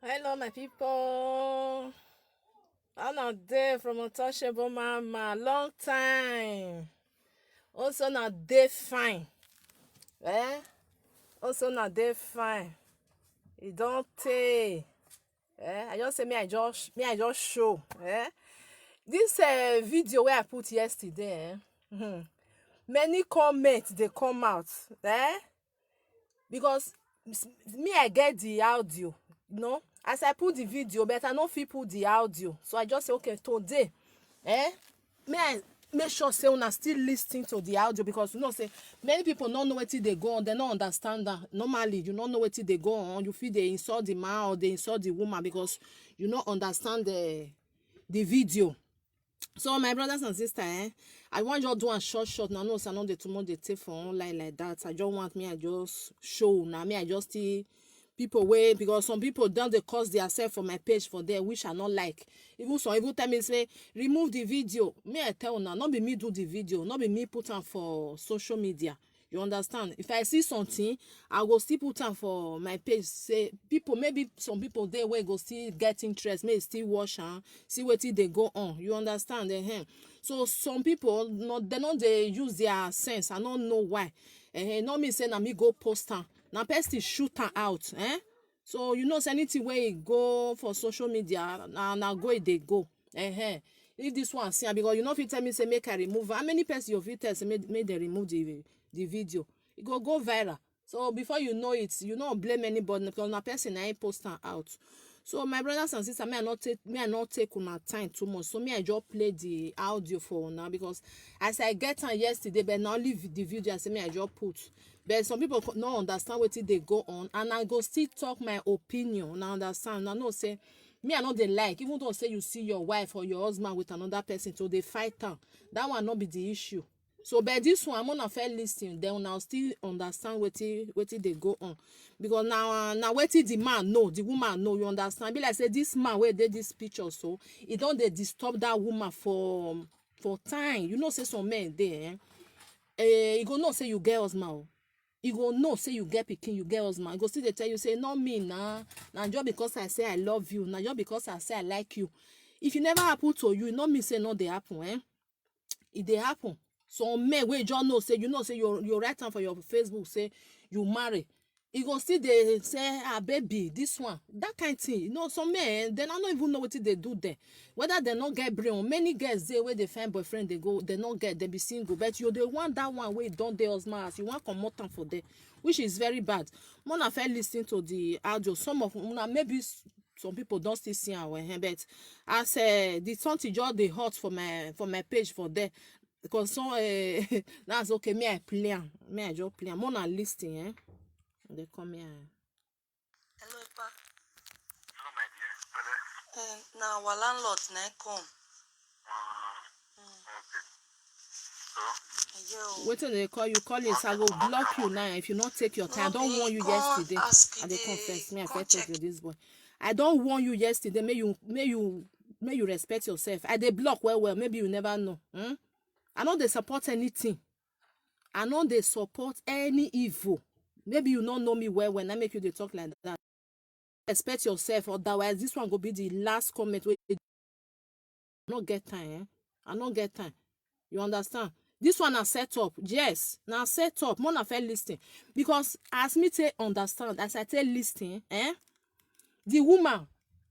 Hello, my people. I'm not there from Untouchable Mama. Long time. Also, not day fine. Eh? Also, not day fine. It don't take. I just say me I just show. This video where I put yesterday. Many comments they come out. Because me I get the audio, as I put the video but I no fit put the audio, so I just say okay today may I make sure say una still lis ten to the audio, because say many people no know wetin dey go on, dem no understand am. Normally you no know wetin dey go on, you fit dey insult the man or dey insult the woman because you no understand the video. So my brothers and sisters, I wan just do am short na no say I no dey too much dey take for online like that. I just want me I just show una, me I just see people wey, because some people don dey curse theirself for my page for there, which I no like. Even some even tell me say remove the video. Me I tell una, no be me do the video, no be me put am for social media. You understand? If I see something, I go still put am for my page. Say people, maybe some people there wey go still get interest, may still watch am, see wetin dey go on. You understand? So some people no, they no dey use their sense. I no know why. No mean say na me go post am. Na person shoot am out. So say anything wey go for social media, na go e dey go. If this one see am, because you no fit tell me say make I remove am. How many person you fit tell say make dem remove the video? E go viral. So before you know it, you no blame anybody, because na person na him post am out. So my brothers and sisters, me I not take una time too much. So me I just play the audio for una, because as I get am yesterday, but na only the video I say me I just put. But some people no understand wetin dey go on, and I go still talk my opinion. Una understand? Una know say me I no dey like, even though say you see your wife or your husband with another person, so dey fight am. That one no be the issue. So but this one, I'm gonna fair lis ten, then una still understand wetin dey go on, because na wetin the man know, the woman know. You understand? Be like say this man wey dey this picture, so e don dey disturb that woman for time. You know say some men dey you go know say you get husband o. You go know say you get pikin, you get husband. You go still dey tell you say not me na just because I say I love you, na just because I say I like you. If e never happen to you, e no mean say no dey happen. E dey happen. Some men wey just know say you write am for your Facebook say you marry, e go still dey say baby this one, that kind thing. Some men dem no even know wetin dey do there, whether dem no get brain. Many girls dey wey dey find boyfriend, dey go dem no get, dem be single, but you dey want that one wey don dey husband as you wan comot am for there, which is very bad. Una fit lis ten to the audio. Some of una maybe some people don still see am well, but as the something just dey hot for my page for there, because some that's okay. Me I play am, me I just play am. Una lis ten. They come here. Hello, Pa. Hello, my dear. Now our landlord na come. Okay. Wetin they call you? Collins, I go block you now if you not take your time. I don't warn you yesterday. I dey confess. Me I first talk to this boy. I don't warn you yesterday. May you respect yourself. I dey block well. Maybe you never know. I know they support anything. I know they support any evil. Maybe you don't know me well when I make you dey talk like that. Respect yourself, otherwise this one go be the last comment. I no get time. I no get time. You understand? This one na set up. Yes, na set up. More na fair lis ten, because as me take understand, as I take lis ten, the woman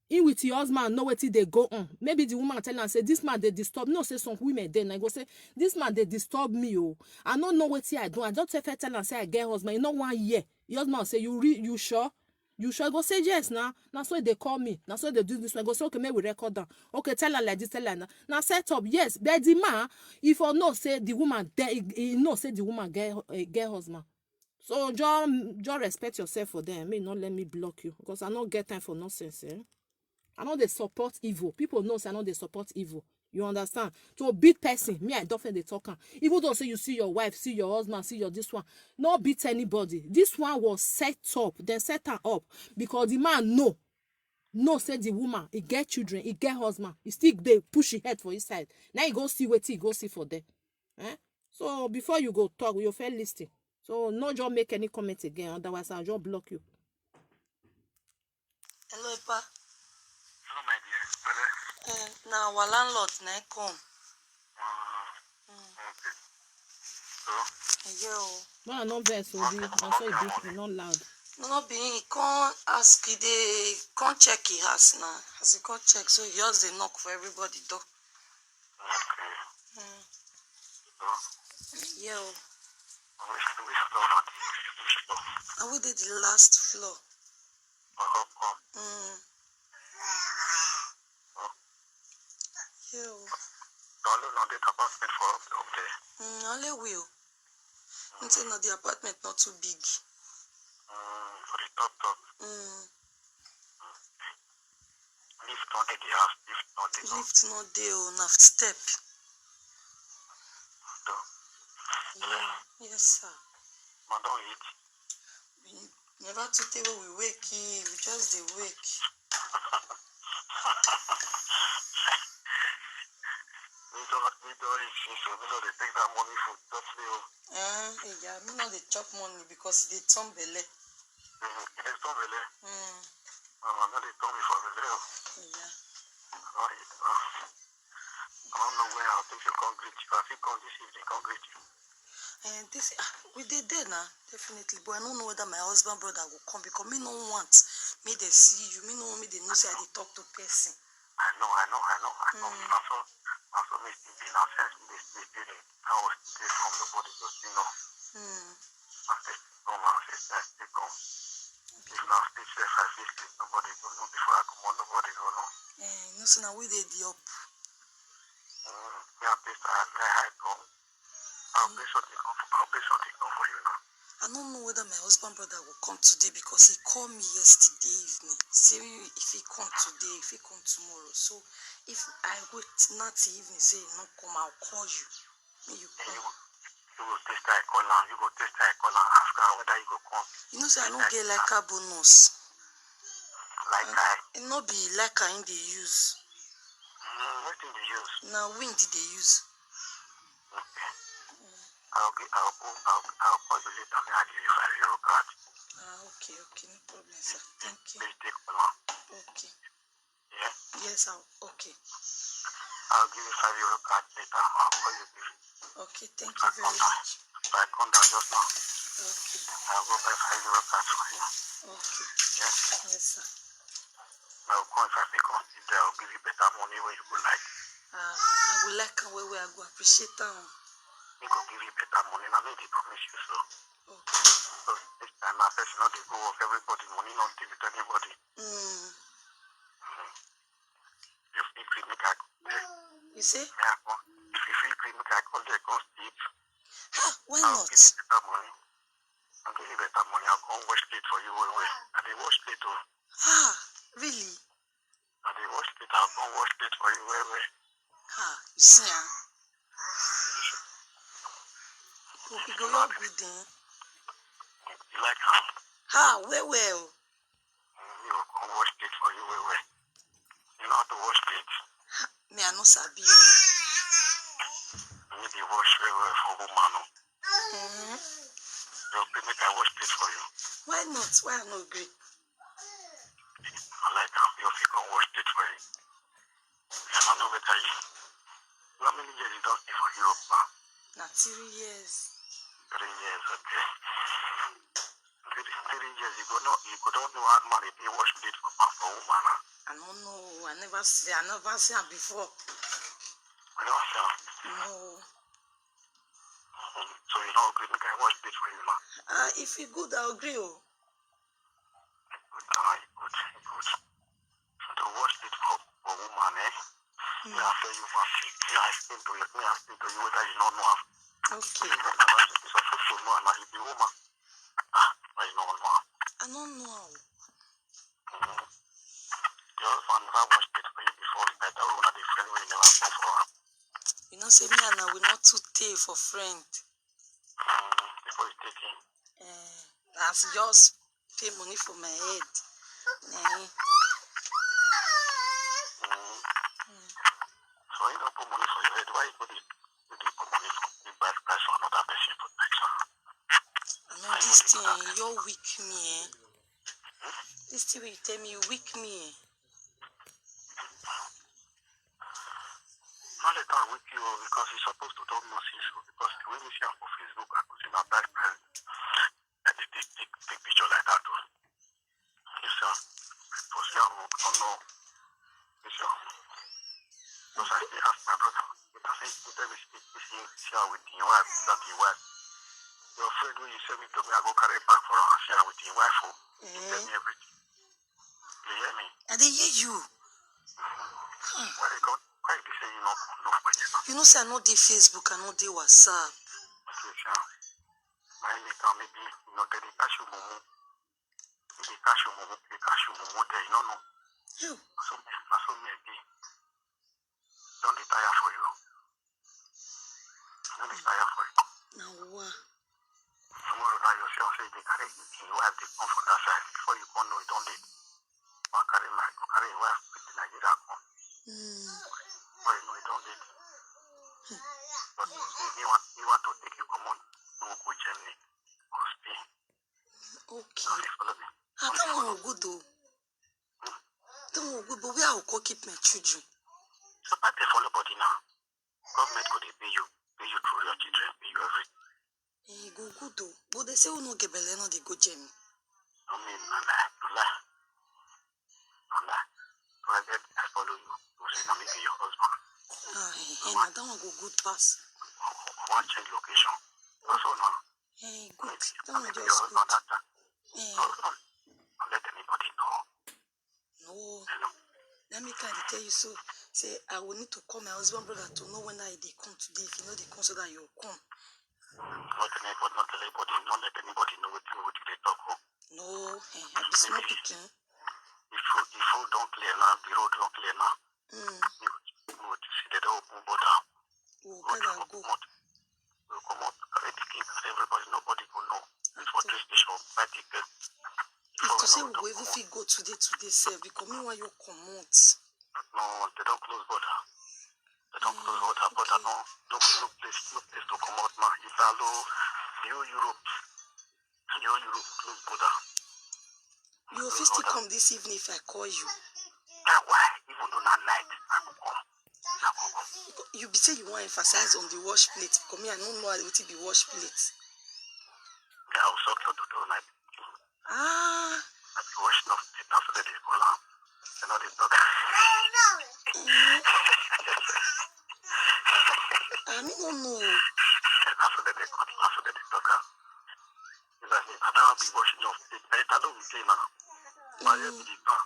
in with your husband know wetin dey go on. Maybe the woman tell am say this man dey disturb. No, say some women dey na go say this man dey disturb me. I no know wetin I do. I just tell am say I get husband. You know 1 year. Your husband say you sure? You sure? Go say yes now. Now so they call me. Now so they do this one. Go say okay, maybe we record down. Okay, tell her like this, tell her now. Now set up, yes. But the man, if I know say the woman he know say the woman get husband. So just respect yourself for them. May not let me block you, because I don't get time for nonsense. I know they support evil. People know say I know they support evil. You understand? To beat person, me I definitely talk am. Even though say you see your wife, see your husband, see your this one, no beat anybody. This one was set up. Then set her up because the man know say the woman he get children, he get husband, he still dey push his head for his side. Now you go see wetin he go see for there. So before you go talk, you fair lis ten. So no just make any comment again, otherwise I'll just block you. Hello, Pa. Hello, my dear. Now our landlord come. Okay. So, Yo. Man, no vex, Obi. And so it not loud. No be he can't ask they can't check he has now. As he can't check, so he just dey knock for everybody door. okay. So, Yo. which floor not which floor? And we did the last floor. Oh. Yo. The only not the apartment for up there. Only will. Until not the apartment not too big. For the top. Lift not the house. Lift not the house. Lift not there on a step. So, Yeah. Yes, sir. man, don't eat. We never to tell when we wake, we just dey wake. We don't eat since we know they take that money for just little. Yeah, me not dey chop money because they turn belle. It's not really. I know they told me for the little. Yeah. I don't know where I'll take you come greet you. I think come this evening, come greet you. And this we did there now, definitely. But I don't know whether my husband brother will come because me no want me they see you. Me no want me they know say I dey talk to person. I know. Also, me still be now since this building. I was there from nobody just I said, come on, they come. If now speech there, I feel sleep, nobody go know before I come on, nobody go know. You know, so now we did the up. Yeah, please, I come. I'll pay something come for you now. I don't know whether my husband brother will come today because he called me yesterday evening. Say if he come today, if he come tomorrow. So if I wait not till evening, say he not come, I'll call you. May you come. You go test I call now. You go test I call now. Ask her whether you go come. You know, say I don't get like a bonus. Like I. It not be like I in the use. What did you use? Now when did they use? Okay. I'll call you later. I'll give you €5 card. Okay, no problem, sir. Thank you. Please take one. Okay. Yeah? Yes, okay. I'll give you €5 card later. I'll call you. Okay, thank you very much. So I come down just now. Okay. I'll go buy €5 card for you. Okay. Yeah? Yes, sir. I'll come if I may come sit there. I'll give you better money when you go like. I will like and where I go appreciate them. Me go give you better money. I made the promise you so. Okay. So this time I first not they go off everybody money not give it to anybody. You feel free make I go there. You say? Yeah, if you feel free make I go there, go sleep. Why I'll not? give you better money. I'll give you better money. I'll go and wash plate for you well. And they wash plate too. Really? And they wash plate, I'll go and wash plate for you well. You see, we go not good then. You like how? Well. You will go and wash plate for you well. You know how to wash plate? Me, I no sabi you. You need to wash well for woman. You'll make I wash plate for you. Why not? Why I no agree? I like how you go and wash plate for you. I don't know better you. How many years you don't stay for Europe now? Not 3 years. 3 years, okay. 3 years you don't know how money they wash plate for woman. I don't know. I never see her before. You know what I'm saying? No. So you don't agree make I wash plate for you now? If you good, I'll agree. Good. So to wash plate for woman, me I tell you one thing. Me I explain to you whether you don't know how. Okay. You're supposed to know how you be woman. But you don't know. I don't know. Your husband never wash plate for you before. Like that woman the friend will never come for her. You know, say me and I will not too take for friend. Before you take him. That's just pay money for my head. So you don't put money for your head. Why you put put money for the bad price for another person protection? I know this thing, you're weak me. This See what you tell me, you weak me. Not let her with you because you're supposed to talk nonsense. Because when you see her on Facebook, I could see my bad friend. And they take picture like that. You see, for sure, oh no. You see, because I still ask my brother. I think you tell me, see her with your wife, that your wife. Your friend, when you send me to me, I go carry back for her. See her with your wife. You tell me everything. You hear me? And they hear you. Why they say you know for you now? You know, say I know the Facebook, I know the WhatsApp. Okay, sure. My name maybe you know they cash you momo. They cash you momo there, you know. You. So maybe don't be tired for you. Don't be tired for you. Now what? Tomorrow now you say they carry you have the come from that side before you go know it don't need. Carry your wife with the Nigeria come. Before you know it don't need. But you want to take you come on, no go Germany or Spain. Okay. Follow me. I don't know good though. Don't know good, but where I will go keep my children. So back they follow body now. Government could pay you through your children, pay you everything. Go good though. But they say we no get belly, no they go Germany. I mean, no lie. So I follow you. You say now maybe your husband. I don't want to go good pass. Want change location. Also no. Good. That one Maybe your just husband good. that time. Don't let anybody know. No. Let me kind of tell you so. Say I will need to call my husband brother to know when they come today. If you know they come so that you will come. Not tell anybody. Don't let anybody know what they talk about. No. I be small picking. If food don't clear now, the road don't clear now. You would see the door open border. We'll get that go. We'll come out, carry the king, everybody, nobody will know. It's for this station, buy ticket. If to say we even fit go today, sir, because me when you come out. No, they don't close border. They don't close border, border no place to come out now. It's allow New Europe close border. You will still come this evening if I call you. Yeah, why? Even though at night, I will come. You be say you want to emphasize on the wash plate. Because me, I don't know how it be wash plate. Yeah, I will suck your daughter night. Ah. I'll be washing off the after the day call out. You know, they talk. I mean, no. After the day talk. I don't be washing off the plate. I don't be now. My head is done.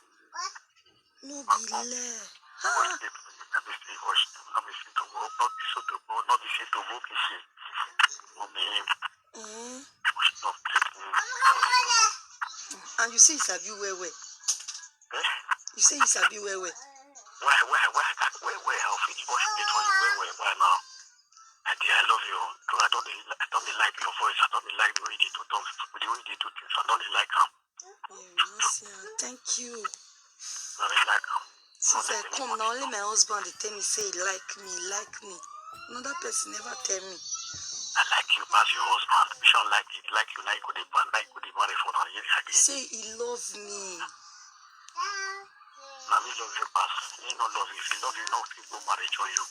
No, be there. Wash the plate. Let me see, wash them. Let me see to go. Not be so to go. Not be so to go. Washing off plate. And you say it's a view where? Eh? You say it's a view where? Where? I'll finish washing plate for you. Where now? I love you. I don't like your voice. I don't like the way they do things. The way they do things. I don't like them. Thank you. I don't like them. Since I come now, only my husband they tell me say he like me. Another person never tell me. I like you pass your husband. We shall like you. Like you now you could marry for now. Say he love me. Now me love you pass. He not love you. If he love you, no people marriage on you.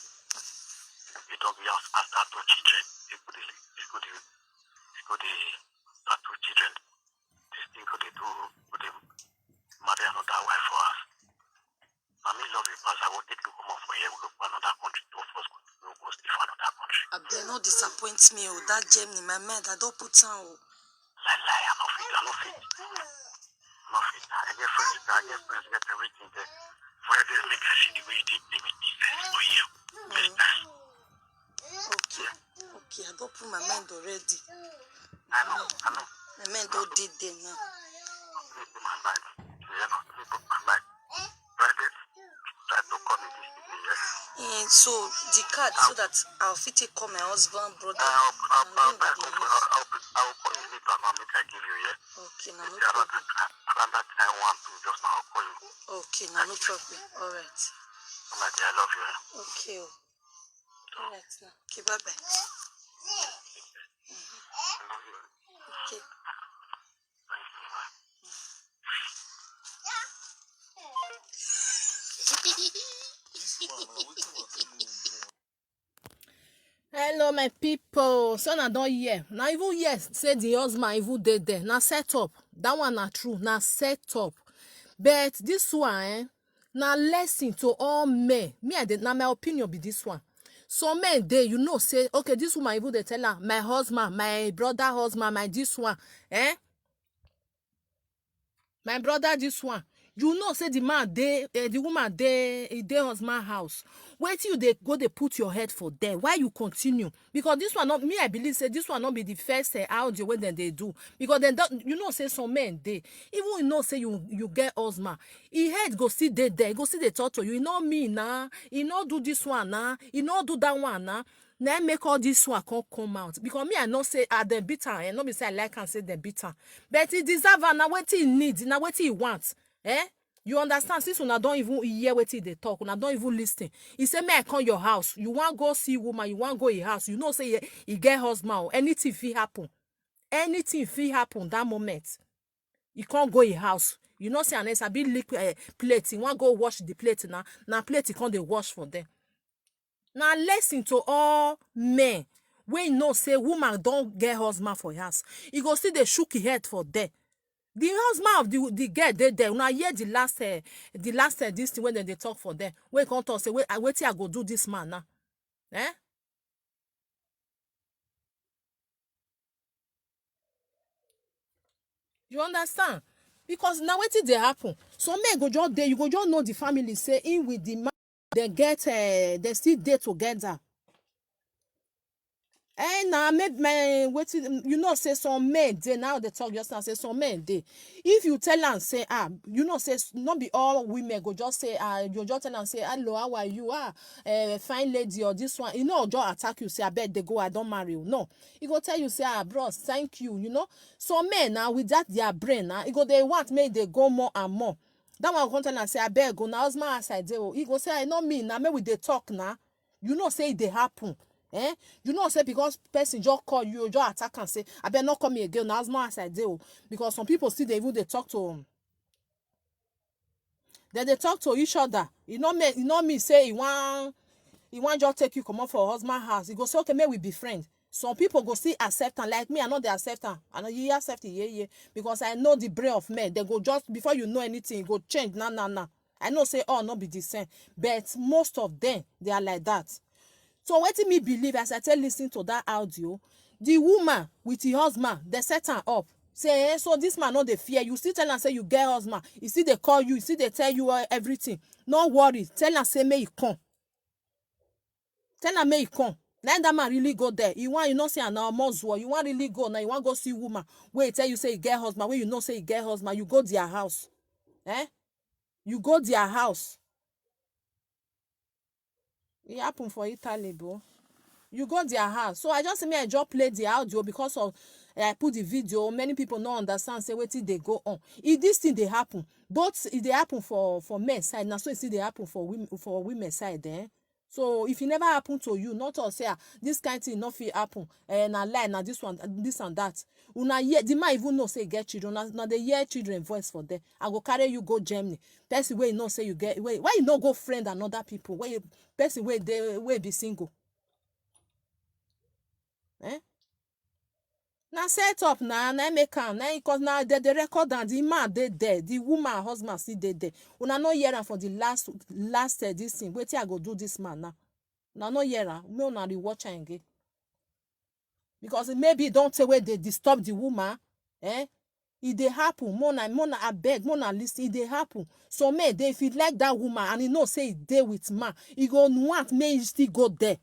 You don't be after two children. You could have two children. This thing could marry another wife for us. Now me love you pass. I will take you come off for here. We go to another country. To first go stay for another country. I better not disappoint me. That gem in my mind, I don't put on. Lie. I'm not fit. I get friends, get everything there. Why they make I see the way they play with me for you? Okay, I don't put my mind already. I know. My mind don't did there now. Let me put my mind. Friday, try to call me this evening, yes? And so the card so that I'll fit it call my husband, brother. I'll call you later and I'll make I give you, yeah? Okay, no problem. Around that time, 1, 2, just now I'll call you. Okay, no problem. All right. Oh my dear, I love you. Okay. All right now. Okay, bye-bye. I love you. Okay. Thank you. This man, now wetin we fit do? Hello, my people. So na don hear. Na even hear say the husband even dey there. Na set up. That one na true. Na set up. But this one, na lesson to all men. Me, na my opinion be this one. Some men dey, you know, say, okay, this woman even dey tell her, my husband, my brother husband, my this one, my brother this one. You know, say the man dey, the woman dey, e dey husband house. Wait till you dey go dey put your head for there. Why you continue? Because this one not me. I believe say this one not be the first audio wey dem dey do. Because then you know say some men dey. Even you know say you get husband, e head go still dey there. Go still dey talk to you. E no me na. E no do this one na. E no do that one na. Now make all this one come out. Because me I know say dem beat am. No be say I like am say dem beat am. But e deserve am. Na wetin e need. Na wetin e want. You understand? Since una don't even hear wetin dey talk, una don't even listen. He say, "May I come your house? You want go see woman? You want go your house? You know say he get husband. Anything fit happen. Anything fit happen that moment. You can't go your house. You know say unless I be lick plate. You want go wash the plate now? Now plate you can't dey wash for them. Now listen to all men. When you know say woman don't get husband for house, you go see they shook his head for there. The husband of the girl dey there. Una hear the last this thing when they talk for them. Wey come talk say wait till I go do this man now. You understand? Because now wetin dey happen. Some men go just there. You go just know the family say in with the man. They get they still dey together. Now make my wetin you know say some men dey now they talk just now say some men dey. If you tell am say you know say not be all women go just say you just tell am say hello how are you fine lady or this one, you know, just attack you say abeg dey go I don marry you. No, he go tell you say bros thank you. You know, some men now with that their brain now he go they want make they go more and more. That one go tell am say abeg go na husband as I dey. He go say I no mean na make we dey talk now. You know say it dey happen. You know say because person just call you just attack and say I better not call me again now as much as I do. Because some people still they even they talk to they talk to each other. You know me say he want just take you come on for husband house. He go say okay may we be friends. Some people go still accept and like me I know they accept and I know you accept it yeah because I know the brain of men. They go just before you know anything go change nah. I know say oh not be the same but most of them they are like that. So wetin me believe as I tell listen to that audio, the woman with the husband, they set her up. Say, so this man no dey fear. You still tell am say you get husband. You still they call you. You still they tell you everything. No worry. Tell am say may he come. Tell am may he come. Now that man really go there. You want you know say now mozwo. You want really go now. You want go see woman. Wait tell you say you get husband. When you know say you get husband, you go their house. You go their house. It happened for Italy, bro. You go their house. So I just play the audio because of I put the video. Many people don't understand. Say wait till they go on. If this thing they happen, both if they happen for men side, now so it still they happen for women side. So if it never happen to you, not to say this kind of thing not fit happen. Na lie, na this one, this and that. Una hear the man even know say get children. Now they hear children voice for them. I go carry you go Germany. Person way you know say you get why you no go friend and other people? Why you person way they way be single? Now set up now make am now because now the record and the man they there, the woman husband still there. Una no hear am for the last this thing. Wait till I go do this man now. Una no hear am. Me una rewatch am again. Because maybe don't say where they disturb the woman. It dey happen. Mona abeg, mona listen. It dey happen. So may they if you like that woman and you know say it dey with man, you go want may you still go there.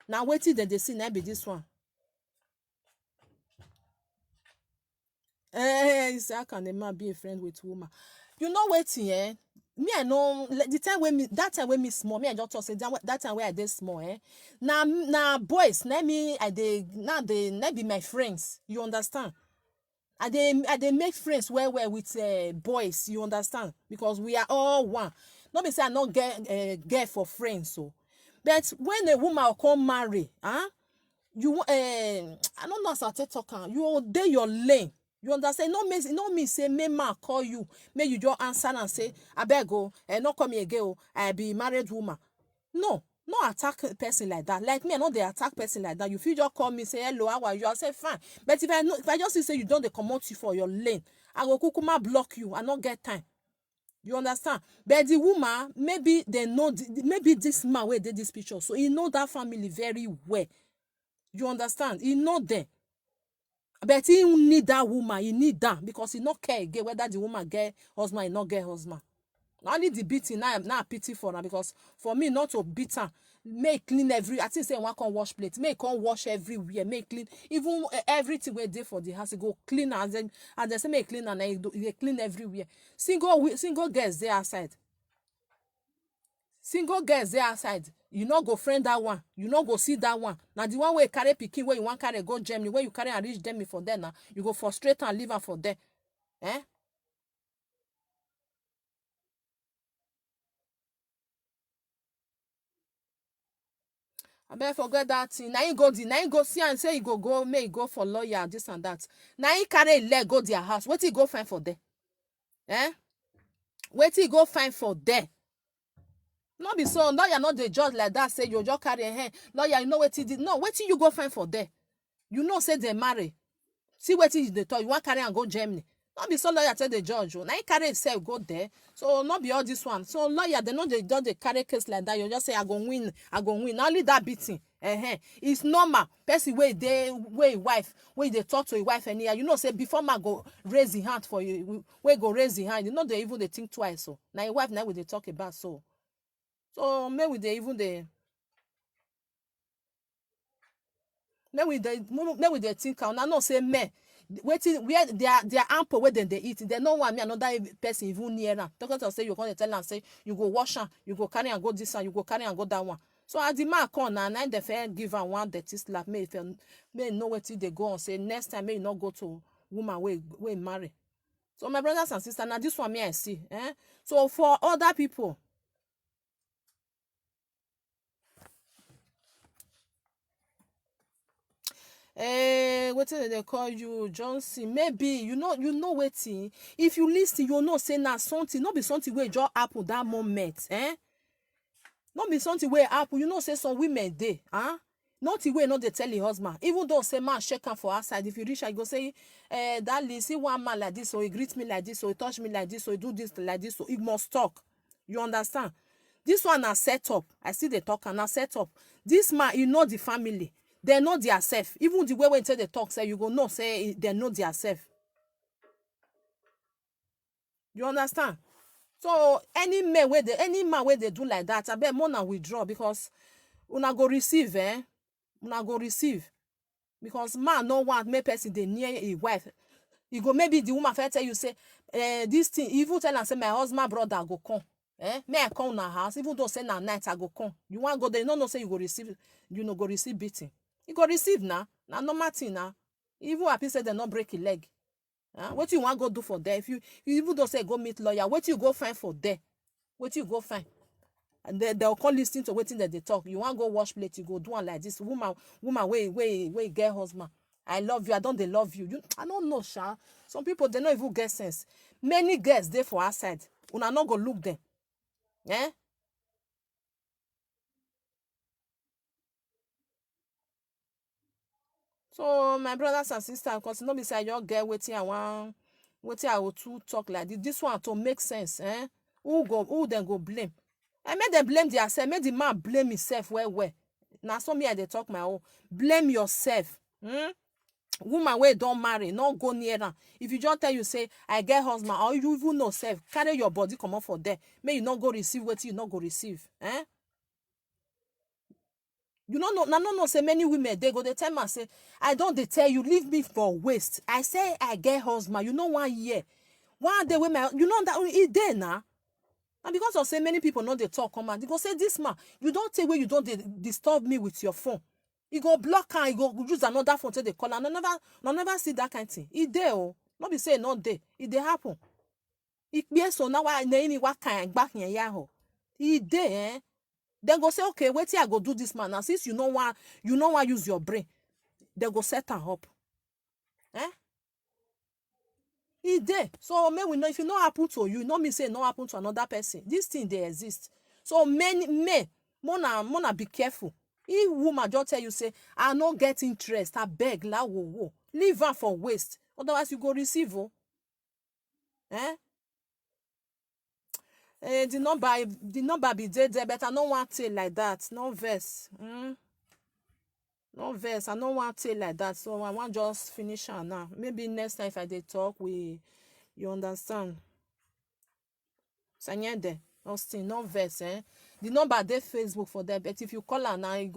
Now wait till they see now be this one. You say how can a man be a friend with woman? You know waiting, me I know the time when me that time when me small, me I just talk say that time where I did small, Now boys, let me they be my friends. You understand? I they make friends well with boys. You understand? Because we are all one. Not be say I not get for friends so, but when a woman come marry, you I don't know as I talk you dey your lane. You understand? No mean say me man call you, may you just answer and say, I beg go, no come here again, I be married woman. No attack a person like that. Like me, I know they attack person like that. You feel just call me, say hello, how are you? I say fine. But if I just say you don't, they come out you for your lane, I go kukuma block you. I not get time. You understand? But the woman, maybe they know, maybe this man where did this picture, so he know that family very well. You understand? He know them. But he need that woman. He need that because he not care again whether the woman get husband or not get husband. Only the beating now pity for her because for me not to beat her, make clean every. I think say one can wash plate, make can wash everywhere, make clean even everything we dey for the house. Go clean and they say make clean and they clean everywhere. Single girls there outside. Single girls there outside. You not go friend that one. You not go see that one. Now the one where you carry pikin, where you want carry go Germany, where you carry and reach Germany for there now. You go frustrate and leave her for there. Eh? I better forget that thing. Now you go see and say you go may you go for lawyer, this and that. Now you carry leg go their house. What you go find for there? Eh? What you go find for there? Not be so lawyer not the judge like that. Say you just carry a hand. Lawyer, you know what he did. No, what you go find for there? You know say they marry. See what is the talk. You want carry and go Germany. Not be so lawyer tell the judge. Now you carry himself go there. So not be all this one. So lawyer they know they don't they carry case like that. You just say I go win. Not only that beating. It's normal. Person where wife where they talk to a wife and you know say before man go raise the hand for you. Where go raise the hand. You know they even they think twice. So now your wife now will they talk about so. So maybe they even they. Maybe they think now no say me. Waiting where they are ample where then they eat. They don't want me another person even near them. Doctor say you're going to tell them say you go wash her, you go carry and go this one, you go carry and go that one. So as the man come and I the fair give her one dirty slap. May know what they go and say next time may you not go to woman we marry. So my brothers and sisters, now this one me I see. So for other people. What they call you Johnson? Maybe you know waiting. If you listen, you know say now something, not be something where just happen that moment. Not be something where happen. You know say some women dey, not the way not they tell the husband. Even though say man shake her for outside, if you reach I go say, darling, see one man like this, so he greet me like this, so he touch me like this, so he do this like this, so he must talk. You understand? This one na set up. I see the talk and na set up. This man, you know the family. They know their self. Even the way when they talk, say you go know say they know their self. You understand? So any man where they do like that, I bet more than withdraw because una go receive, una go receive. Because man no want make person they near a wife. You go maybe the woman first tell you say, this thing, even tell and say my husband brother go come. May I come na house, even though say na night I go come. You want go there, no say you go receive, you know go receive beating. You go receive now. Now normal thing now. Even happy say they not break a leg. What you want go do for there? If you even don't say go meet lawyer, what you go find for there? What you go find? And they'll call listening to waiting that they talk. You want go wash plate, you go do one like this. Woman, wait, get husband. I love you. I don't they love you. I don't know, Sha. Some people they don't even get sense. Many girls there for outside. Una not go look them. So my brothers and sisters, because no be say your girl waiting I will to talk like this. This one to make sense, Who then go blame? I made them blame themselves. Make the man blame himself well. Now so me I they talk my own. Blame yourself. Woman wey don't marry, not go near her. If you just tell you say I get husband, or you even know self, carry your body come up for there. May you not go receive what you not go receive. You no say many women they go they tell me say I don't they tell you leave me for waste. I say I get husband. You know 1 year, 1 day women you know that it there now. And because of say many people know they talk come out, they go say this man you don't take where you don't disturb me with your phone. You go block her, you go use another phone till they call and no never see that kind of thing. It there not be say not there. It they happen. It be so now why any what kind back in yaho. It there. Then go say, okay, wait till I go do this man. Now, since you know why use your brain, they go set her up. e dey. So make we know, if e no happen to you, no mean say e no happen to another person. This thing dey exist. So mona be careful. If woman just tell you say I no get interest, abeg lawo, leave am for waste, otherwise you go receive the number be there, but I no want it like that. No vex. No vex. I no want it like that. So I want just finish am now. Maybe next time if I dey talk, you understand. Sanyede, Austin, no vex. The number dey Facebook for there, but if you call her now, e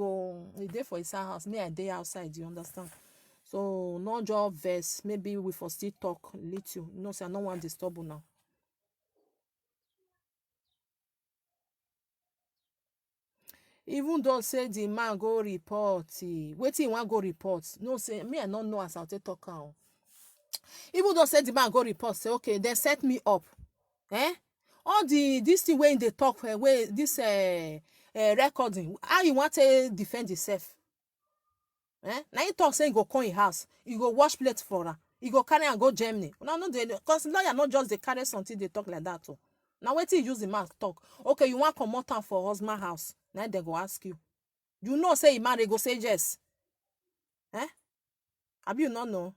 dey for inside house. Me, I dey outside. You understand? So no just vex. Maybe we for still talk little. You know, say I no want disturb you now. Even though say the man go report, wetin he wan go report? No, say me I no know as I take talk am. Even though say the man go report, say okay, then set me up. All this thing wey dey talk, wey this recording, how you want to defend yourself? Now you talk say you go come in house, you go wash plate for her, you go carry and go Germany. Now no dey, because lawyer not just dey carry something they talk like that. Now wetin use the man talk? Okay, you want comot am for husband house? Now they go ask you. You know say you marry, go say yes. Abi you not know?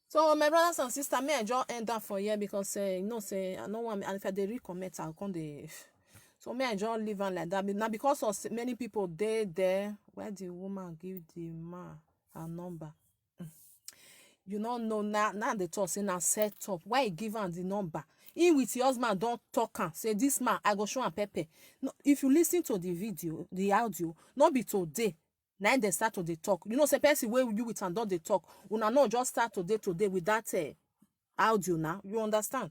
So my brothers and sisters, may I just end that for here because you know say I no want, and if I dey read comment, I'll come dey. So may I just leave am like that. Now because of many people there, where the woman give the man her number. You don't know now they talk say na set up. Why he give am the number? He with your husband don't talk am. Say this man, I go show am pepper. No, if you listen to the video, the audio, not be today. Now they start to dey talk. You know, say person where you with and don't they talk. Una no just start today with that audio now. You understand?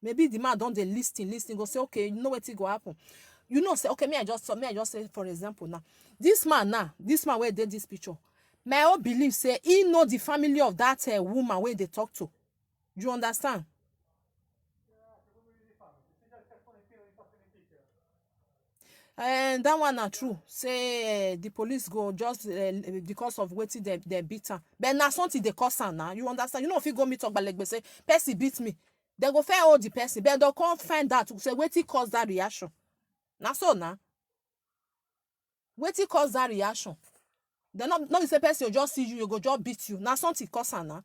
Maybe the man don't they listen, go say, okay, you know what it go happen. You know, say, okay, may I just say, for example, now, this man where did this picture, may I believe, say, he know the family of that woman where they talk to. You understand? And that one not true. Say the police go just because of wetin they beat her. But now something they cause her now. You understand? You know if you go meet up like say, Percy beat me. They go fair all the person, but they can't find that. Say wetin cause that reaction. Now so now. Wetin cause that reaction. They not say person will just see you go just beat you. Now something cause her now.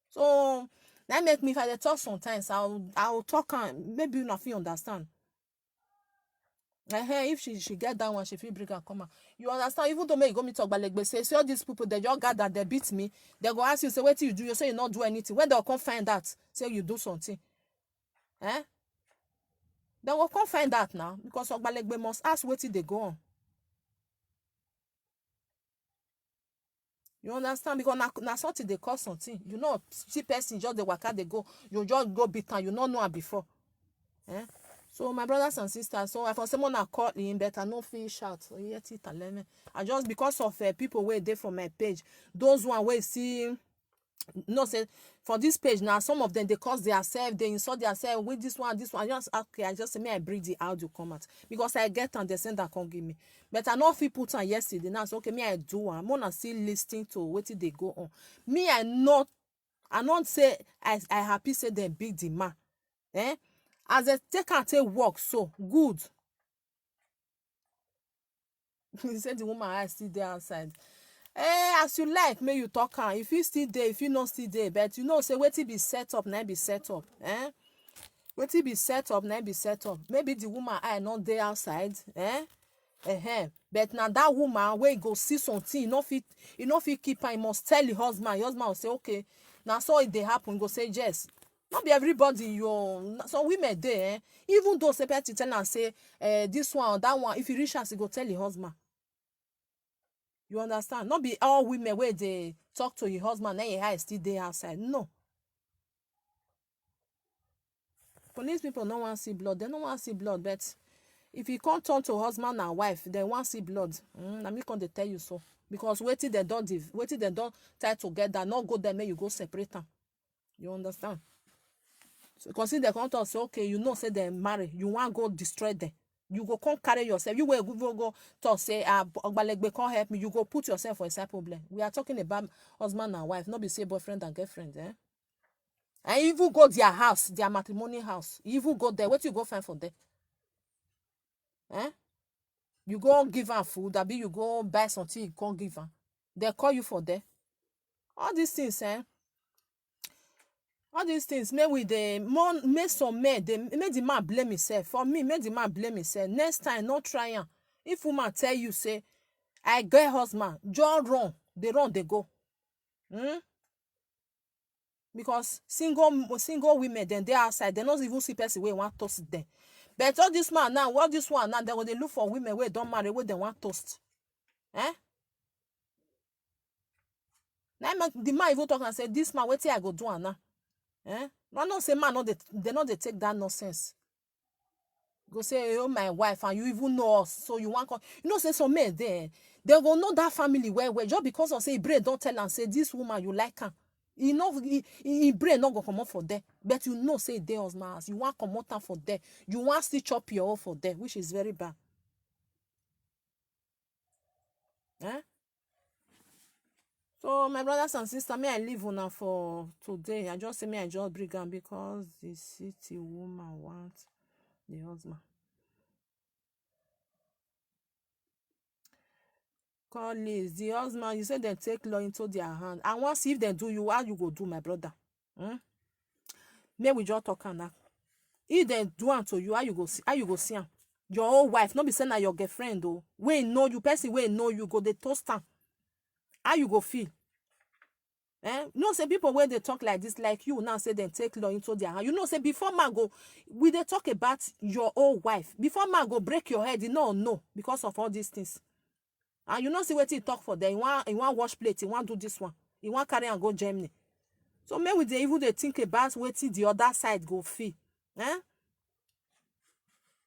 So that make me, if I talk sometimes, I'll talk and maybe you not feel understand. If she get that one, she feel bring her come out. You understand? Even though me go me talk about like say all these people they just gather, they beat me. They go ask you, say what you do? You say you not do anything. When they'll come find that, say you do something. They will come find that now because Ogbalegbe must ask what they go on. You understand? Because now something they cause something. You know, see person just the waka they go, you just go beat and you not know her before. So my brothers and sisters, so if someone I call him, but I no feel shout. So yet it I just because of people where they from my page, those one way see. No say for this page now, some of them they cause themselves, they insult themselves with this one. Just okay, I just say me I bring the audio comment because I get and they send that can't give me. But I know if people put on yesterday now, so okay, me I do I'm gonna still listening to what they go on. Me I not say I happy say they big the man. As they take and take work, so good. He said the woman I still there outside. As you like, may you talk on. If you still there, if you not still there, but you know, say wait till be set up, now be set up. Wait till be set up, now be set up. Maybe the woman I not there outside, But now that woman where go see something, you know fit keep her, you must tell the husband. Your husband will say, okay, now so if they happen, go say yes. Not be everybody you some women there, even though say person tell and say this one or that one, if you reach us, you go tell the husband. You understand? Not be all women where they talk to your husband and your eye still there outside. No. Police people don't want to see blood. They don't want to see blood, but if you can't turn to husband and wife, they want to see blood. I'm not going to tell you so. Because wait till they don't tie together, not go there, may you go separate them. You understand? So because if they come to say, okay, you know, say they marry, you want to go destroy them. You go come carry yourself. You will go talk say Ogbalegbe can't help me. You go put yourself for inside problem. We are talking about husband and wife, not be say boyfriend and girlfriend. And even go their house, their matrimonial house. You even go there. What you go find for there? You go give her food. Abi you go buy something. You can't give her. They call you for there. All these things, all these things make we dey make some men dey make the man blame himself. For me, make the man blame himself. Next time, no try am. If woman tell you say I get husband, just run. They run, they go. Because single women, then they outside, they not even see person wey want toast them. But all this man now, what this one now, they go dey look for women wey don't marry, wey they want toast. Now the man even talk and say, this man, wetin I go do am now? No say man, no they take that nonsense. Go say, oh my wife, and you even know us, so you want you know say some men there, they go know that family well just because of say brain don't tell and say this woman you like her. You know, he brain not go come up for there, but you know say they husband, you want come out for there, you want still chop your own for there, which is very bad. So my brothers and sisters, may I leave una for today. I just say me I just bring am because the city woman wants the husband. Colleagues, the husband, you say they take law into their hand. And once if they do you, how you go do, my brother? May we just talk now. If they do am to you, how you go see am? Your own wife, not be saying that your girlfriend though. We know you, person we know you go they toast am. How you go feel? No say people when they talk like this, like you now say they take law into their hand. You know say before man go, we they talk about your own wife. Before man go break your head, you know because of all these things. And you know see what he talk for there. He want wash plate. He want do this one. He want carry and go Germany. So maybe they even they think about what the other side go feel.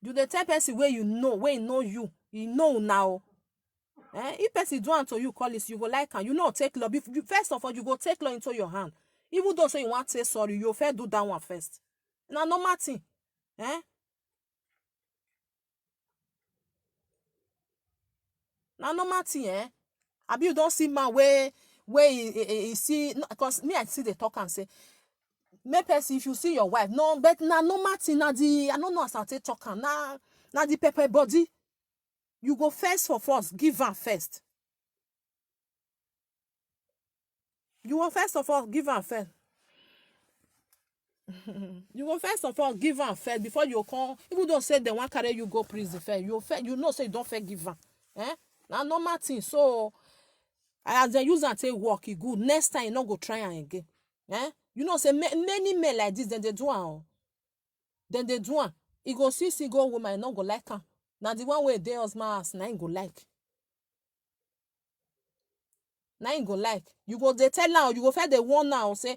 Do they tell person where you know you know now? If person do unto you, call this, you go like and you know take law. First of all, you go take law into your hand. Even though say you want to say sorry, you first do that one first. Now normal thing. Now normal thing, Abi you don't see man where he see, because me I see the talk and say, may person if you see your wife, no, but now normal thing, now the I don't know as I say talk and now the pepper body. You go first for first, give her first. You go first of all give her first. You go first of all give her first before you come. Even though say they want carry you go prison first, you know say you don't first give her. Now normal thing. So as they use and take work, it good. Next time you not go try am again. You know say many men like this, then they do am. Then they do am. He go see single woman, not go like her. Now the one way they husband ass, now he go like. Now he go like. You go they tell now, you go find the one now say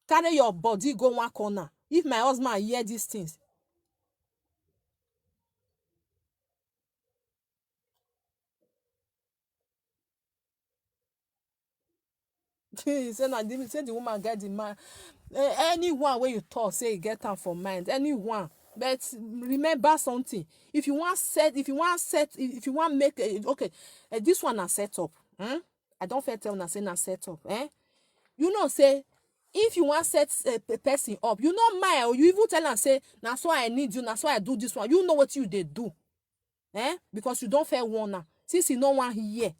carry your body go one corner. If my husband hear these things. He say the woman get the man. Anyone where you talk say you get time for mind. Anyone. But remember something. If you want make okay, this one a set up. I don't fair tell na say na set up. You know say if you want set a person up, you know my or you even tell am say na so I need you, na so I do this one. You know what you they do. Because you don't fair one now. Since you no one here.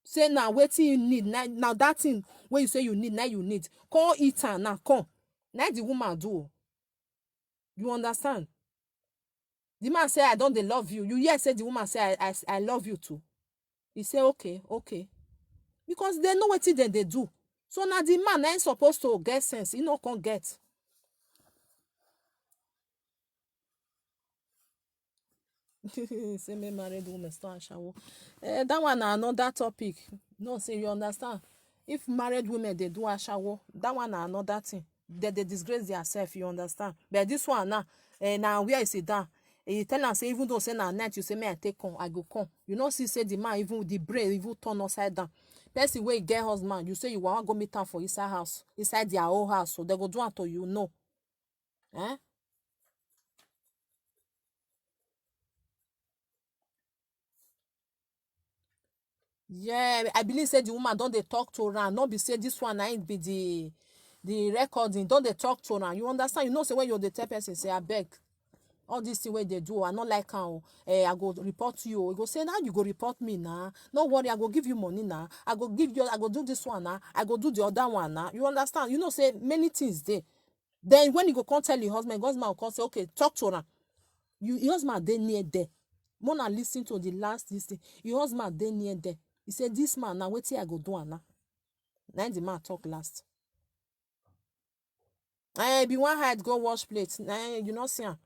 Say now wetin you need now that thing where you say you need now you need. Come eat am now come. Now the woman do. You understand? The man say I don't they love you. You hear say the woman say I love you too. He say okay. Because they know what they do. So now the man ain't supposed to get sense. He no can't get. Say me married woman start shower. That one another topic. No, say you understand. If married women they do a shower, that one another thing. They disgrace themselves, you understand. But this one now where is it down? You tell am say even though say na night you say me I take come, I go come. You know see say the man even the brain even turn upside down. Person wey get husband, you say you want go meet am for inside house, inside their own house, so they go do am to you know. Yeah, I believe say the woman don dey talk to am, no be say this one na it be the recording, don dey talk to am. You understand? You know say when you dey tell person say abeg, all this thing wey dey do, I no like am. I go report you. You go say, now you go report me now. No worry, I go give you money now. I go do this one now. I go do the other one now. You understand? You know say many things dey. Then when you go come tell your husband will come say, okay, talk to am. Your husband dey near there. Mona listen to the last this thing. Your husband dey near there. He said, this man now wetin I go do am now. Now the man talk last. Be one hide go wash plate. You know see am.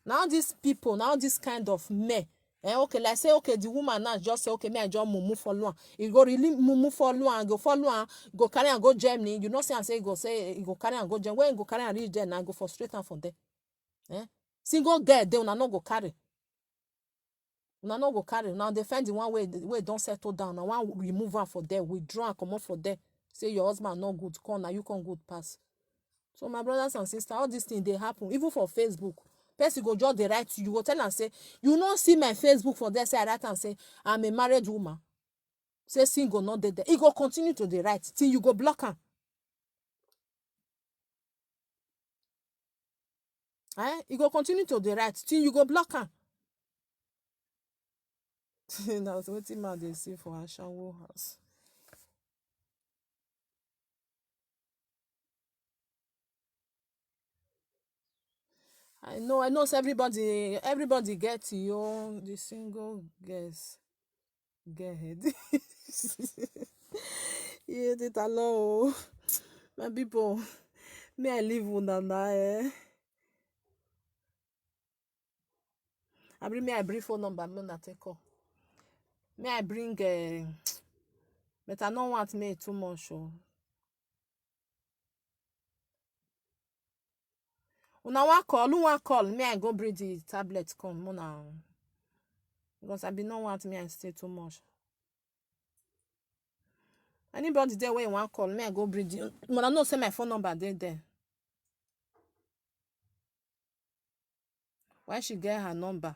Now these people, now this kind of men, okay, like say, okay, the woman now just say, okay, me I just mumu follow am. He go really mumu follow am, go carry am go Germany. You know say he go carry am go Germany. When he go carry am reach there, now go frustrate am from there. Single girl, they una no go carry. Una no go carry. Now they find the one way don't settle down. Now one remove am for there, withdraw and come up for there. Say your husband no good, come now you can good pass. So my brothers and sisters, all these things they happen, even for Facebook. Person go just dey write to you, go tell am say, you no see my Facebook for there, say I write am say, I'm a married woman. Say single not dey there. He go continue to dey write till you go block am. He go continue to dey write till you go block am. Now wetin man dey see for Ashanwo house. I know say everybody get your the single girls get head. Yeah, it alone. My people, may I leave una now, I bring phone number, me na take call. May I bring but I don't want me too much. Una one call, me I go bring the tablet come, Mona. Because I be not want me I stay too much. Anybody there where you want call, me I go bring the. Mona know say my phone number there. Why she get her number?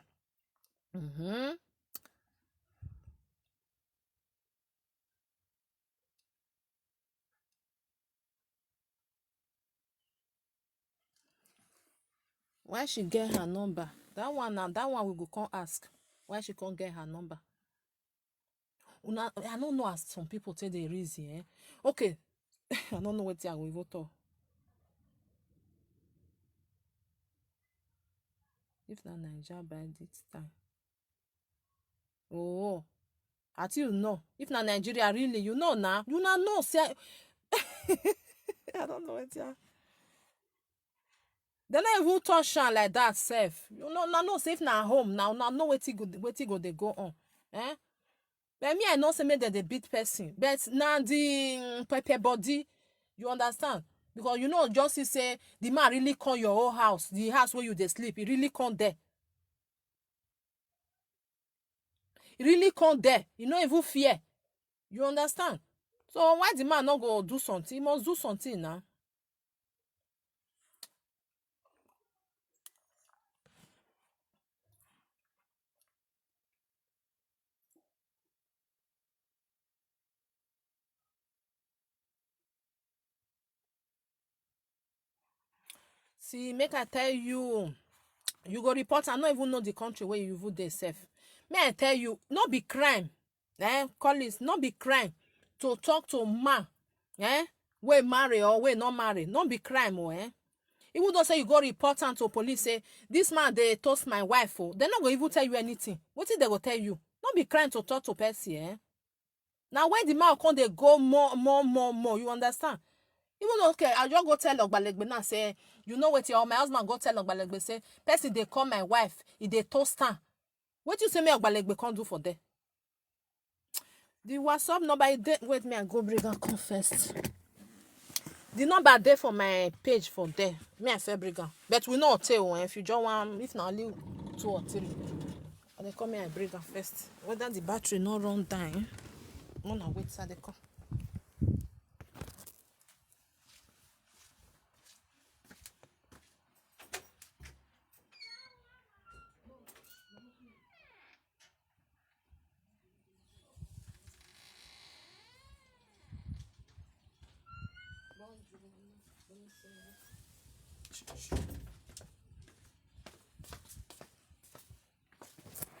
Why she get her number? That one we go come ask. Why she can't get her number? I don't know as some people tell the reason. Okay. I don't know what I will even talk. If na Naija by this time. Oh. Until you know. If na Nigeria really, you know now. You not know. Say I don't know what ya. They not even touch am like that self. You know say if na home now know wetin go they go on. But me I know say make they beat person. But now the pepper body, you understand? Because you know just say the man really come your whole house, the house where you dey sleep, he really come there. He really come there. You no even fear. You understand? So why the man not go do something? He must do something now. See, make I tell you, you go report. I don't even know the country where you vote yourself. May I tell you, not be crime. Call it not be crime to talk to man. We marry or we not marry. Not be crime, Even though say you go report am to police, say this man they toast my wife, they're not going to even tell you anything. What did they go tell you? Not be crime to talk to person, Now when the man come, they go more. You understand? Even though okay, I just go tell Ogbalegbe now say, you know what my husband go tell Ogbalegbe say, person they call my wife, if they toast her. What you say me Ogbalegbe can't do for them? The WhatsApp number is there. Wait me, I go bring and come first. The number there for my page for there. Me I say bring am. But we know tell if you just want, if not only 2 or 3. And they come here I bring am first. Whether the battery not run down. No, wait till they come.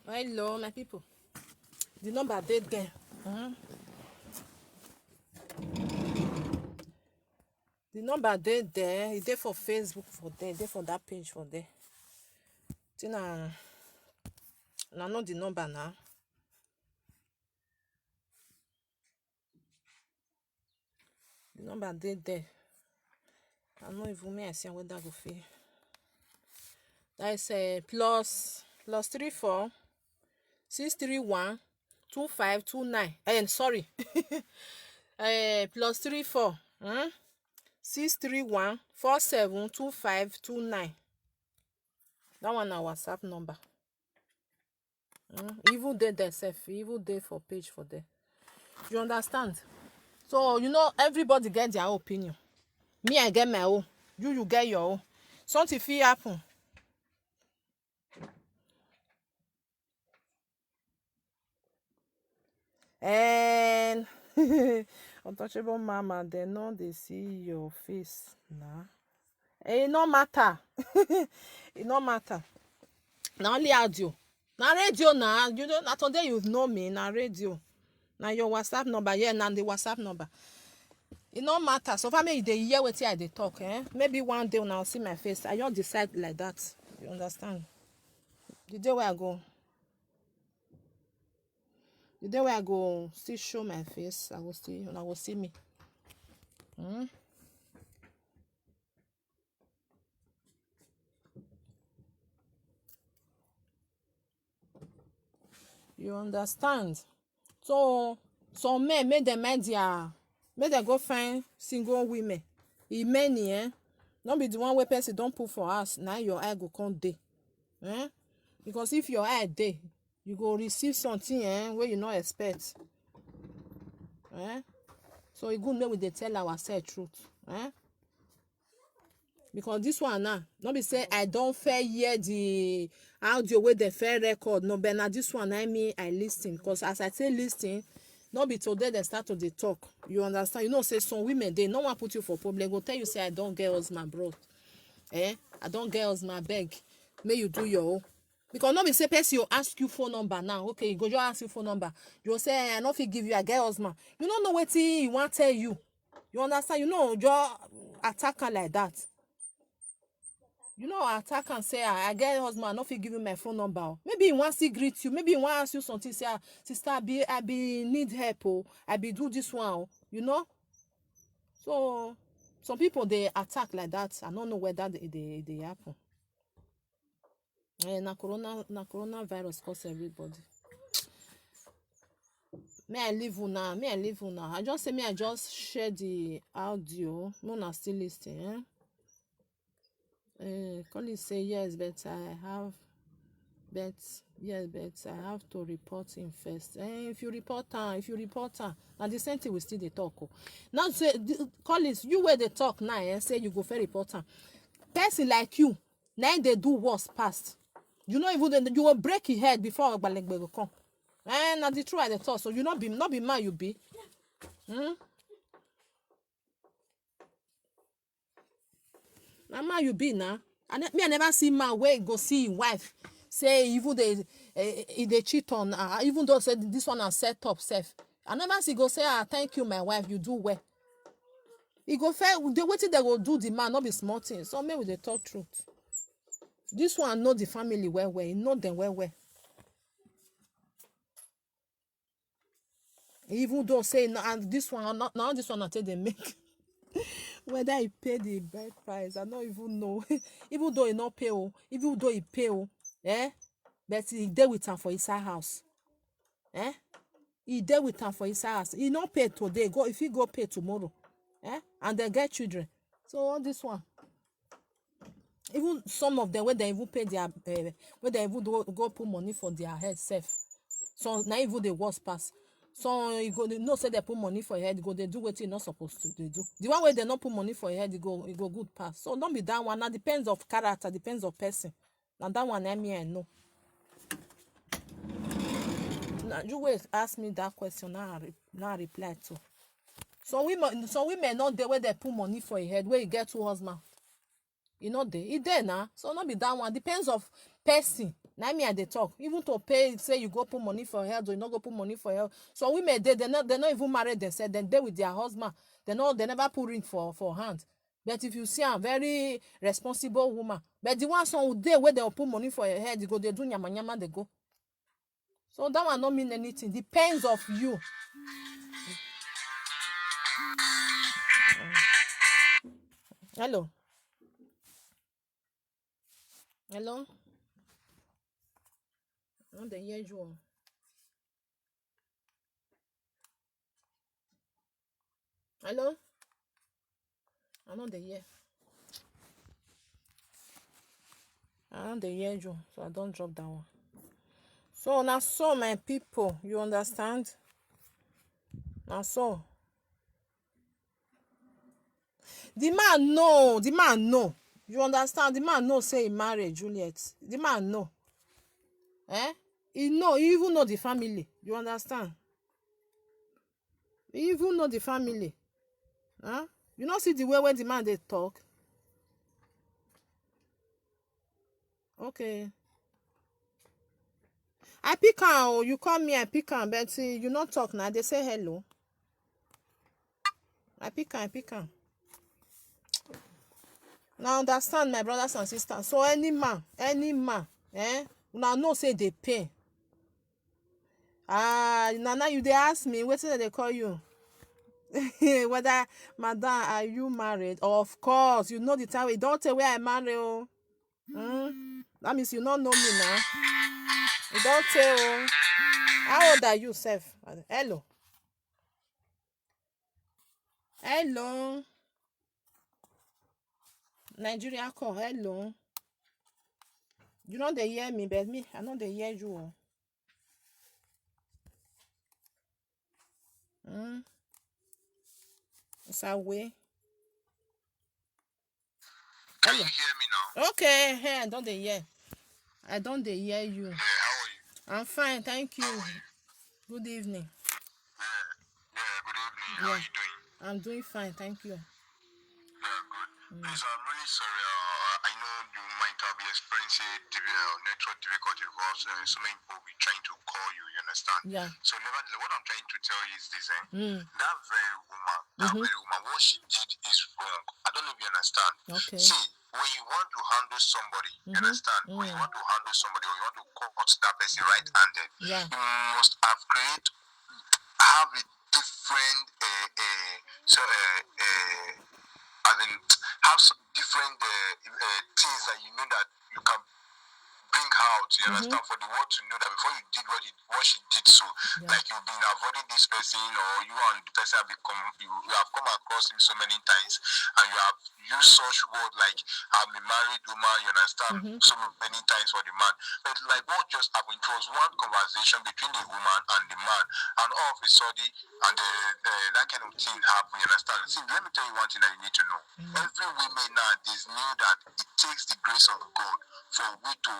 Hello, my people. The number dey there. The number dey there. It's there for Facebook for there. Dey for that page for there. Tina, I know the number now. The number dey there. I know even me I see whether go fit. That is +34 631 2529. Sorry. +34 631 472529. That one na WhatsApp number. Even there self, even there for page for there. You understand? So you know everybody get their opinion. Me I get my own. You get your own. Something fit happen. And untouchable mama, they know they see your face now. It no matter. It no matter. Now only audio. Now radio now. You know, not today you know me. Now radio. Now your WhatsApp number. Yeah, now the WhatsApp number. It no matter. So far me they hear what I they talk. Maybe one day when I'll see my face, I just decide like that. You understand? The day where I go. The day where I go still show my face, I will see me. You understand? So some men make them go find single women. E many, not be the one where person don't put for us. Now your eye go come day. Because if your eye day, you go receive something where you not expect. So it good make we dey tell ourselves truth. Because this one now, not be say I don't fair hear the audio where the fair record. No, but now this one I listen. Because as I say listen, not be today they start to dey talk. You understand? You know, say some women they no one put you for problem. Go tell you say I don't get husband, bro. I don't get husband, beg. May you do your own. Because not be say person you ask you phone number now. Okay, you go just ask you phone number. You say I no fit give you a girl husband. You don't know what he want tell you. You understand? You know, just attack her like that. You know, attack and say I get husband, I no fit give you my phone number. Maybe he wants to greet you. Maybe he want ask you something. Say, sister, I be need help. Oh, I be do this one. Oh. You know. So some people they attack like that. I don't know whether they happen. Na coronavirus cause everybody. May I leave una? I just say I just share the audio. No, na still listening. Colleague say yes, but I have to report him first. If you report her, now the same thing we still they talk. Oh. Now say colleagues, you where they talk now, say you go for report her. Person like you, now they do worse past. You know even you will break your head before Ogbalegbe go come. Now the truth they talk. So you not be man you be. Na man you be now. And me I never see man where go see his wife say even they cheat on even though say this one has set up self. I never see go say thank you my wife you do well. He go fair the waiting they go do the man not be small thing. So maybe they talk truth. This one know the family well. He know them well. Even though say and this one not now this one until they make whether he pay the bride price, I don't even know. Even though he not pay, even though he pay, but he there with him for his house. He there with him for his house. He not pay today. Go if he go pay tomorrow. And they get children. So all this one. Even some of them where they even pay their where they even go put money for their head self. So now even the worst pass. So you go no say they put money for your head, go they do what you're not supposed to do. The one where they not put money for your head, you go good pass. So don't be that one. Now depends of character, depends of person. Now that one I know. Now you will ask me that question now I reply to. Some women not there where they put money for a head where you get 2 husband. You know there. It there now. So not be that one. Depends of person. Now me and they talk. Even to pay, say you go put money for head or you not go put money for head. So women they're not even married themselves. Then they with their husband. They never put ring for hand. But if you see a very responsible woman, but the one some day where they put money for your head, they go they do nyama nyama they go. So that one not mean anything. Depends of you. Hello. Hello. No, they hear you. Hello. I know they hear. I know they hear you, so I don't drop that one. So now, so my people, you understand? Now so. The man know. You understand? The man know say he married Juliet. The man know. He even know the family. You understand? He even know the family. Huh? You not see the way when the man they talk. Okay. I pick am. You call me, I pick am, but you not talk now. They say hello. I pick am. Now understand, my brothers and sisters. So any man, una know say they pay. Now you they ask me, what they call you? Whether, madam, are you married? Of course, you know the time. We don't tell where I marry. Oh. That means you don't know me now. You don't tell. Oh. How old are you, Seth? Hello. Hello. Nigeria call. Hello. You know they hear me, but me, I know they hear you. It's a way. Can you hear me now? Okay, hey, I don't hear. I don't hear you. Yeah, how are you? I'm fine, thank you. How are you? Good evening. Yeah, good evening. How are you doing? I'm doing fine, thank you. Yeah, good. Please, I'm really sorry. I know you might be experiencing network difficulty because so many people will be trying to call you, you understand? Yeah. So nevertheless, what I'm trying to tell you is this, that very woman, what she did is wrong. I don't know if you understand. Okay. See, when you want to handle somebody, you understand? When you want to handle somebody or you want to cut that person right-handed, Yeah. you must have have a different as in have some different things that you know that you can bring out, you understand, for the world to know that before you did what she did, so like you've been avoiding this person or you and the person have become you have come across him so many times and you have used such words like I'm a married woman, you understand, so many times for the man. But like what just happened, it was one conversation between the woman and the man, and all of a sudden and that kind of thing happened, you understand. See, let me tell you one thing that you need to know. Every woman nowadays knew that it takes the grace of God for we to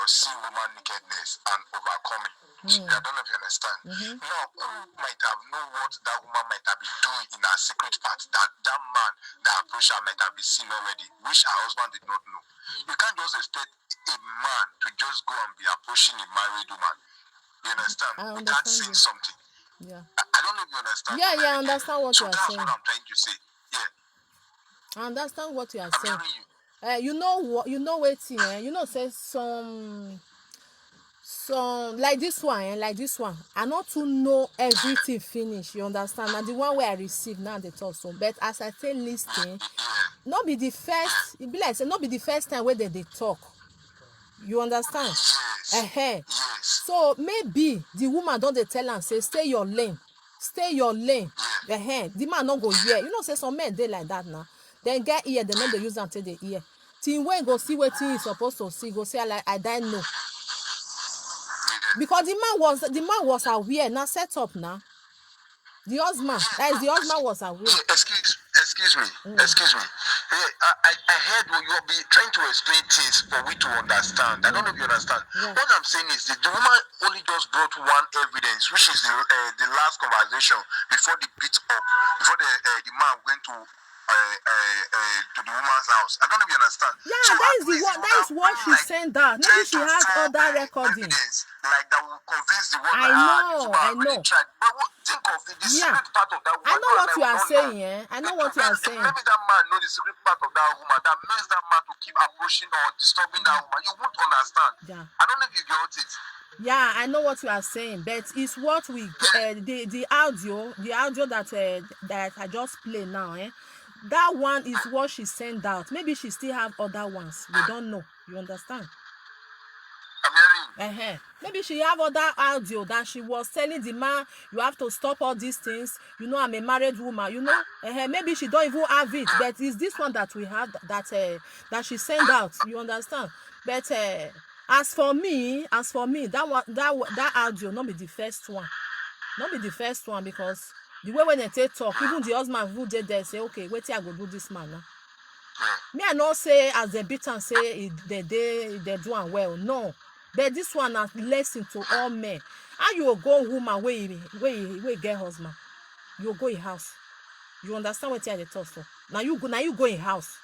see woman nakedness and overcome it. I don't know if you understand. Now, who might have known what that woman might have been doing in her secret part that man that approached her might have been seen already, which her husband did not know. You can't just expect a man to just go and be approaching a married woman. You understand? Without saying something. Yeah. I don't know if you understand. Yeah, I understand what you are saying. So that's what I'm trying to say. Yeah. I understand what you are I'm saying. hearing you. You know what? You know waiting. You know say some like this one. I not to know everything finish. You understand? Now the one where I receive now they talk so. But as I say listening, not be the first. It be like say not be the first time where they talk. You understand? Yes. So maybe the woman don't they tell am say stay your lane. The man not go hear. You know say some men they like that now. Then get ear, they know they use am till they ear. Till when go see wetin he supposed to see, go say like I don't know. Because the man was aware now set up now. The husband was aware. Excuse excuse me. Hey, I heard what you'll be trying to explain things for we to understand. I don't know if you understand. Yeah. What I'm saying is the woman only just brought one evidence, which is the last conversation before the beat up, before the man went to the woman's house. I don't know if you understand. Yeah, So that at is the least what you that would is have what been she like sent out. Maybe 10 she to has 12 other recording. evidence like that will convince the world I that know, this woman I really know. tried. But think of it, the Yeah. secret part of that woman. I know what you are don't saying, know. I know what you are saying. Maybe that man knows the secret part of that woman that makes that man to keep approaching or disturbing that woman. You won't understand. Yeah. I don't know if you got it. Yeah, I know what you are saying, but it's what we the audio that I just play now, that one is what she sent out. Maybe she still have other ones. We don't know. You understand? I'm hearing you. Maybe she have other audio that she was telling the man, you have to stop all these things. You know, I'm a married woman. You know, maybe she don't even have it, but it's this one that we have that she sent out. You understand? But as for me, that audio not be the first one. Not be the first one, because the way when they talk, even the husband who did there say, okay, wait till I go do this man now. Me I not say as they beat and say they do am well, no. But this one na lesson to all men. How you go woman wey get husband, you go in house. You understand wetin I dey talk so? Now you go in house,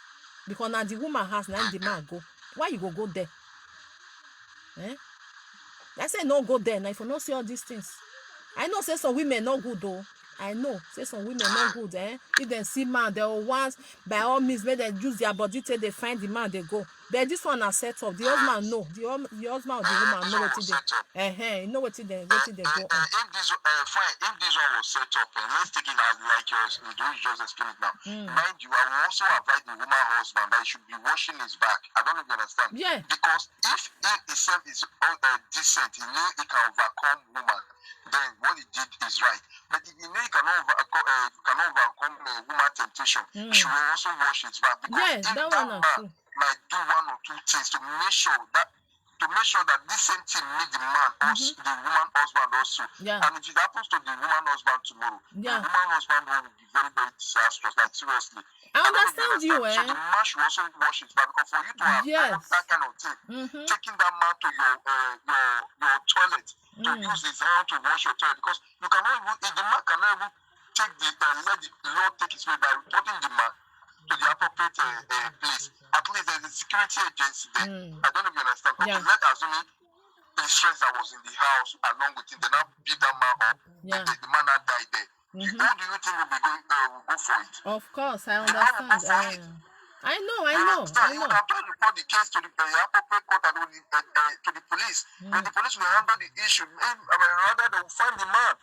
because na the woman house na the man go. Why you go there? I say no go there now if you no see all these things. I know say some women no good though. I know say some women no good, if dem see man they will want by all means make dem use their body till they find the man they go. But this one na set up. The husband know, the husband or the woman know wetin dey you know wetin dey go on. If this one was set up, and let's take it as like you just explain it now. Mind you, I will also advise the woman husband that he should be washing his back. I don't know if you understand. Yeah. Because if he himself is decent, he know he can overcome woman, then what he did is right. But if you know he cannot overcome woman temptation, he should also wash his back. Because if that man might do one or two things to make sure that this same thing meet the man also, the woman husband also. Yeah. And if it happens to the woman husband tomorrow, the woman husband will be very, very disastrous. Like seriously. I understand you, So the man should also wash his back, because for you to have that kind of thing, taking that man to your toilet to use his hand to wash your toilet, because you cannot even, if the man cannot even take let the Lord take his way by reporting the man to the appropriate place. At least there's a security agency there. I don't know if you understand. Okay, let's assume the stress that was in the house along with him, they now beat that man up. The man now died there. Who do you think will go for it? Of course, I understand. I know. You would have to report the case to the appropriate court and to the police. Then the police will handle the issue. Rather they will find the man.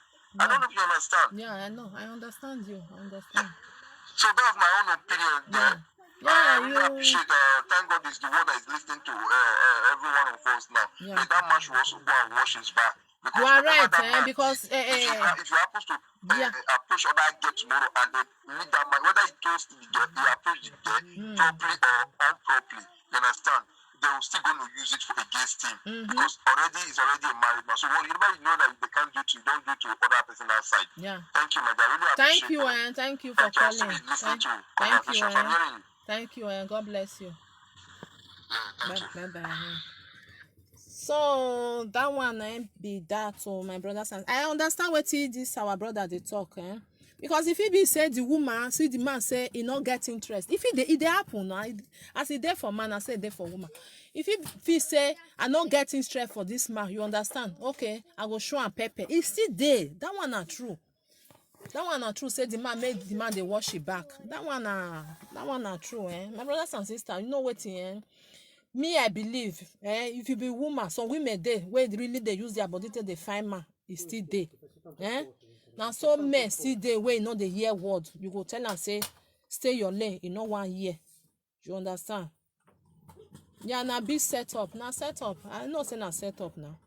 I don't know if you understand. Yeah, I know. I understand you. So that's my own opinion there. I really appreciate thank God is the word that is listening to every one of us now. But that man should also go and wash his back. You are right, because if you happen to approach other girl tomorrow and they meet that man, whether he toast the girl, he approach the girl properly or improperly, you understand? They will still going to use it against him, because he's already a married man. So whatever you know that they can't do to you, don't do to other person outside. Yeah. Thank you, my dear. Really appreciate it. Thank you for calling. Thank you, and God bless you. Bye. So that one be that to my brothers and I understand what this our brother they talk, because if he be say the woman see the man say he not get interest, if it happen now, as he there for man I say there for woman, if he say I not get interest for this man, you understand, okay, I go show am pepper, he still there. That one not true. Say the man make the man they wash it back. That one not true. My brothers and sisters, you know what me I believe, if you be woman, some women dey wey really dey use their body till they find man, e still dey. Now so men still dey wey you know dey hear word, you go tell am say stay your lane, you know 1 year. You understand? Yeah, na big setup. I know say na setup now.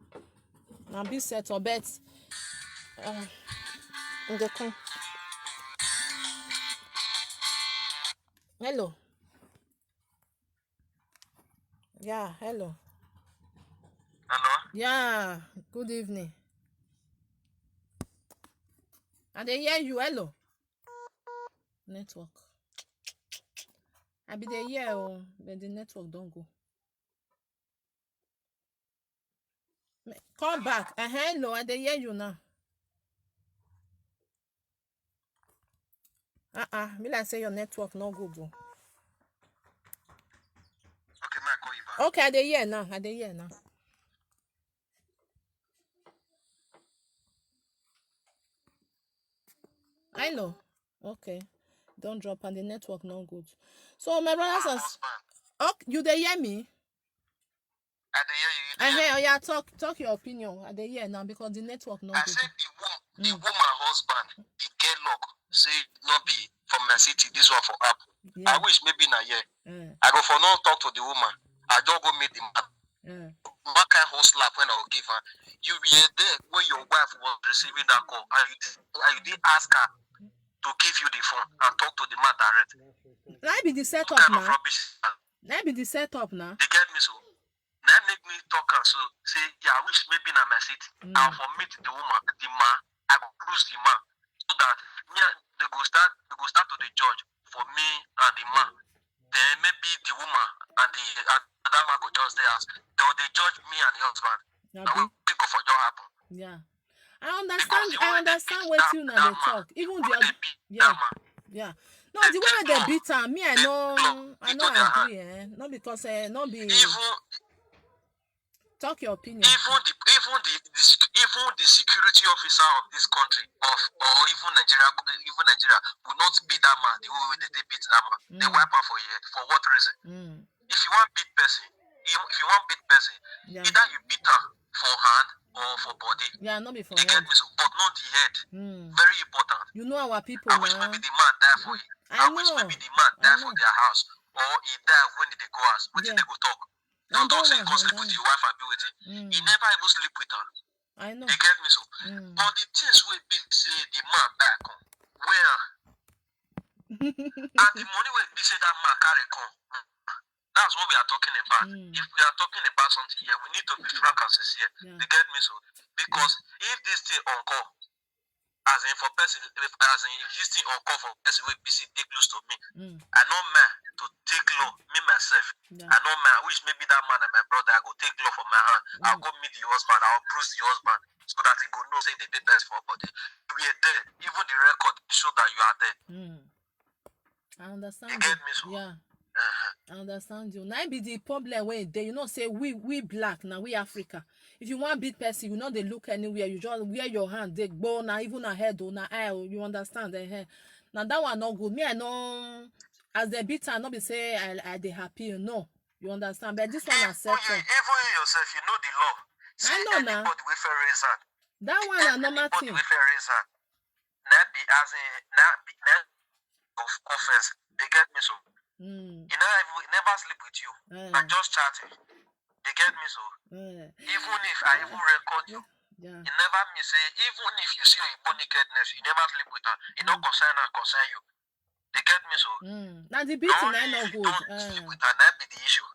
Na big setup, but they come. Hello. Yeah, hello. Yeah, good evening. I dey hear you. Hello. Network. I be there, yeah, oh, but the network don't go. Call back. Hello, I dey hear you now. Me like say your network no good. Oh. Okay, may I call you back? Okay, I dey hear now. I dey hear now. I know. Okay. Don't drop and the network no good. So my brothers and you dey hear me? I dey hear you. I hear. Oh yeah, talk your opinion. I dey hear now because the network no I good. said the woman husband, the get luck, say not be from my city, this one for Apple. Yeah. I wish maybe na here. Yeah. I go for no talk to the woman. I just go meet the man. Yeah. What kind of slap when I will give her? You be there when your wife was receiving that call and you did ask her to give you the phone and talk to the man direct. That be the What setup kind of now. rubbish? That be the setup now. They get me so. That make me talk and so say, yeah, I wish maybe na my city. I'll for meet the woman, the man, I will lose the man. So that they go start to the judge for me and the man. Then maybe the woman and the other man go just there as they judge me and the husband. Yeah, I will go for your happen. yeah. I understand what you know they talk. Even the other, yeah. No, the way they beat her, me I know agree, not because not be talk your opinion. Even the security officer of this country or even Nigeria will not beat that man the way they beat that man. They wipe out for you. For what reason? If you want beat person, either you beat her for hand or for body. Yeah, not before you head. Get me, so, but not the head. Very important. You know our people I wish maybe the man die for you. I wish maybe the man die for their house or he die when they go house. What did they go talk? Don't say you go sleep with your wife and be with him. He never even sleep with her. I know. They get me so. But the things we be say the man back on where and the money we be say that man carry come. That's what we are talking about. If we are talking about something here, we need to be frank and sincere. Yeah. They get me so. Because if this thing on call, as in for person, as in this thing on call for person we be take close to me. I know man to take law, me myself. Yeah. I know man, which maybe that man and my brother, I go take law from my hand. I'll go meet the husband, I'll bruise the husband so that he go know say the papers for body. We are there. Even the record show that you are there. I understand. You get me so? Yeah. I understand you. Now be the problem where they you know say we black now we Africa. If you want beat person, you know they look anywhere. You just wear your hand, they go now even a head or na eye. You understand the hair. Now that one not good. Me I know as they beat her, not be say I they happy. No, you understand. But this one accept. Even you yourself, you know the law. See, I know now. Anybody with fair reason. That one a normal thing. Anybody with fair reason. Not be as in not of offense. They get me so. He never sleep with you. I just chatting. They get me so. Even if I even record you, you never me say. Even if you see your nakedness, you never sleep with her. You don't concern you. They get me so. Now the beating I know good. Don't sleep with her. That be the issue.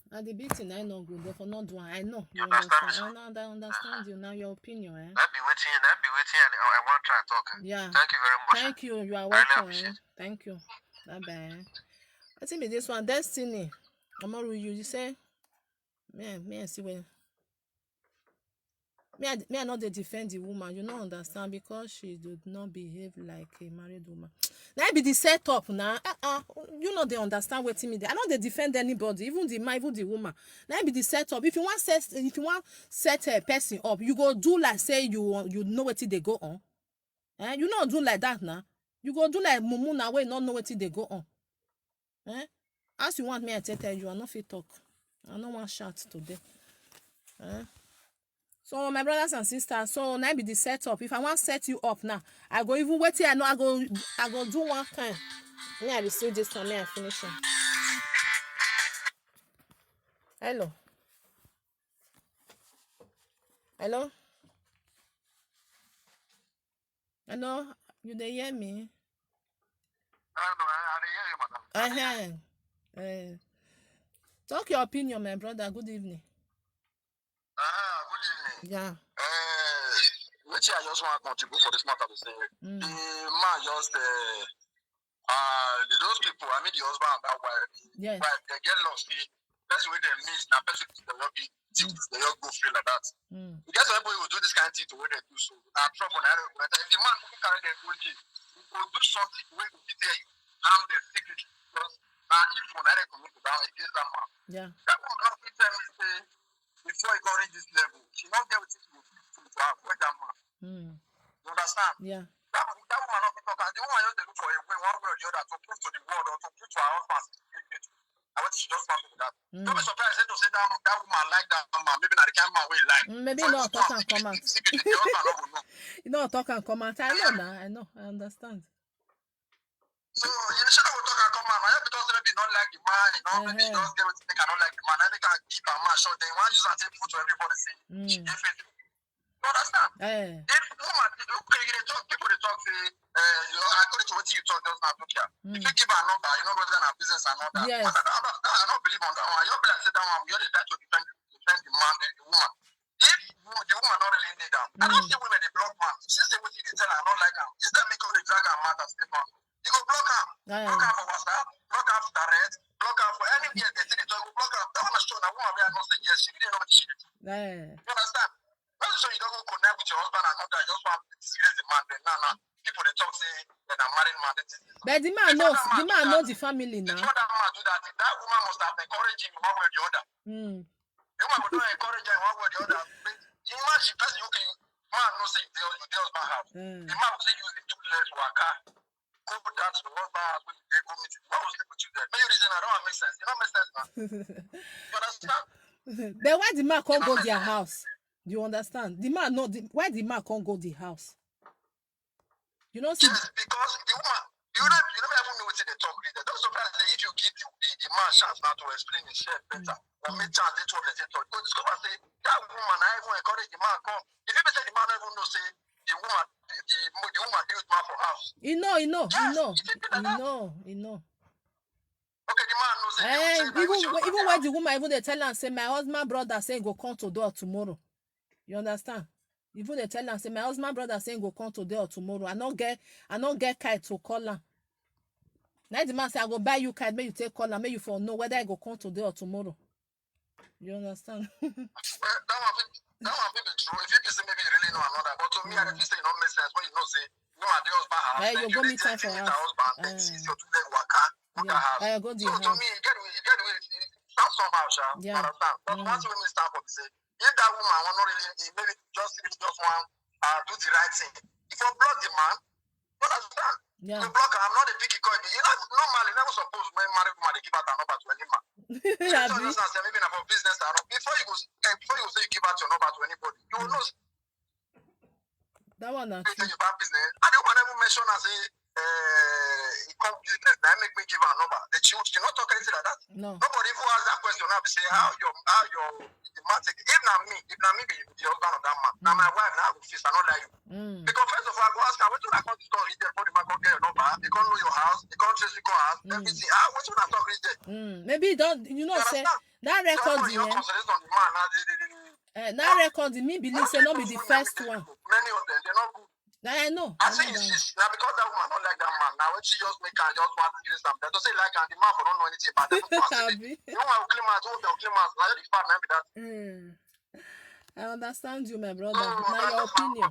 Now the beating I know good. Therefore not do I know. You understand me so? I understand you now. Your opinion. That be waiting. And I want to try and talk. Yeah. Thank you very much. Thank you. You are welcome. Thank you. Bye bye. I think this one Destiny. Amaru, you say, me see when me I not dey defend the woman. You don't understand because she did not behave like a married woman. Now be the setup now. You know they understand what me. I know they defend anybody, even the man, even the woman. Now be the setup. If you want set a person up, you go do like say you know what they go on. You not do like that now. You go do like mumu now where you not know what they go on. As you want me, I tell you, I not fit talk. I don't want shout today. So my brothers and sisters, so now be the setup. If I want to set you up now, I go even wait till I know I go do one kind. Me I receive this one, me I finish it. Hello. Hello. Hello. You dey hear me? I hear you, madam. Talk your opinion, my brother. Good evening. Good evening. Yeah. Which I just want to contribute for this matter to say. The man just Those people, I mean the husband and that wife, Yeah. they get lost. That's where they miss. Now, person they will be they all go free like that. You get some people who do this kind of thing to where they do so. Now, trouble. If the man who carry their gold, he will do something where he will tell you, I'm the secret. Because now, if you want to commit to that, it is that man. Yeah. That woman not tell me say before he got reach this level, she not get what she will do to avoid that man. You understand? Yeah. That woman not talk. The woman just dey look for a way, one way or the other, to prove to the world or to prove to her husband. I want she just want to do that. Don't be surprised to say that woman like that man. Maybe not the kind of man we like. Maybe not talk and come out. Secretly, the husband not go know. You know, talk and come out. I know now. I know. I understand. So you should not talk and come out. Maybe because maybe not like the man, you know, maybe just get what they cannot like the man. And they can keep a man short. They want use and take food to everybody. See, you understand? If woman, people they talk say, according to what you talk just now, look here. If you give her a number, you know what's gonna business and all that. Yes. I don't believe on that one. You be like say that one. You only try to defend the man, the woman. If the woman not really need that, I don't see women they block man. She say what you tell her, I don't like her. Is that make her the drag her mouth and step on? You go block her. Block her for WhatsApp. Block her for direct. Block her for anywhere they say they talk. Block her. That one is shown. That woman will not say yes. She didn't know what she did. You understand? So you don't go connect with your husband and all that. You just want to disgrace the man. Then now people they talk say that I'm married man. But the man knows the family now. Before that man do that, that woman must have encouraged him one way or the other. The woman would not encourage him one way or the other. The man she person you can man no say you husband house. The man will say use the 2 legs to a car. Go put that to the husband house when they go meet you. What will sleep with you there? Maybe reason I don't make sense. It don't make sense now. You understand? But why the man can't go their house? Do you understand? The man why the man can't go the house? You know, see. Yes, because the woman, you never even know what they talk with. Don't surprise that if you give the man chance now to explain himself better, or make chance they talk, they talk. Because discover say that woman, I even encourage the man come. If you say the man don't even know, say the woman deal with man for house. You know. Okay, the man knows. Even when the woman even they tell her say my husband brother say go come to door tomorrow. You understand? Even they tell her say my husband brother say go come today or tomorrow. I not get kite to call her. Now the man say I go buy you kite, make you take call her, make you for know whether I go come today or tomorrow. You understand? Well, that one be true. If you say maybe you really know another, but to me, I just say it don't make sense when you know say no man the husband house. Hey, you go meet time for her house. husband, then see your two leg waka house. I go the so house. To me, you get it sound somehow, sha. Yeah. Understand? But once we stand for say if that woman will not really maybe just want do the right thing. If you block the man, you understand? Yeah. You block her, I'm not a picky coin. You know, normally never suppose when married woman they give out a number to any man. So you say maybe about business or not. Before you say you give out your number to anybody, you will know. That one not true. You bad business. I don't want to mention and say it come business that make me give her a number. She not talk anything like that. No. Nobody even ask that question now. Be say how your the man take it. If not me be the husband of that man. Now my wife now will face I not like you. Because first of all I go ask her what do I come to store read there before the man come get your number. They can't know your house. They can't trace your house. Everything. What do I talk read there? Maybe don't you know say that record that record me believe say not be the first one. Many of them they're not good. I know. I say it's now because that woman don't like that man. Now when she just make her just want to do something. Don't say like her, the man for don't know anything about them. You know how clean man, who be clean man, now the part be that. I understand you, my brother. Now your opinion.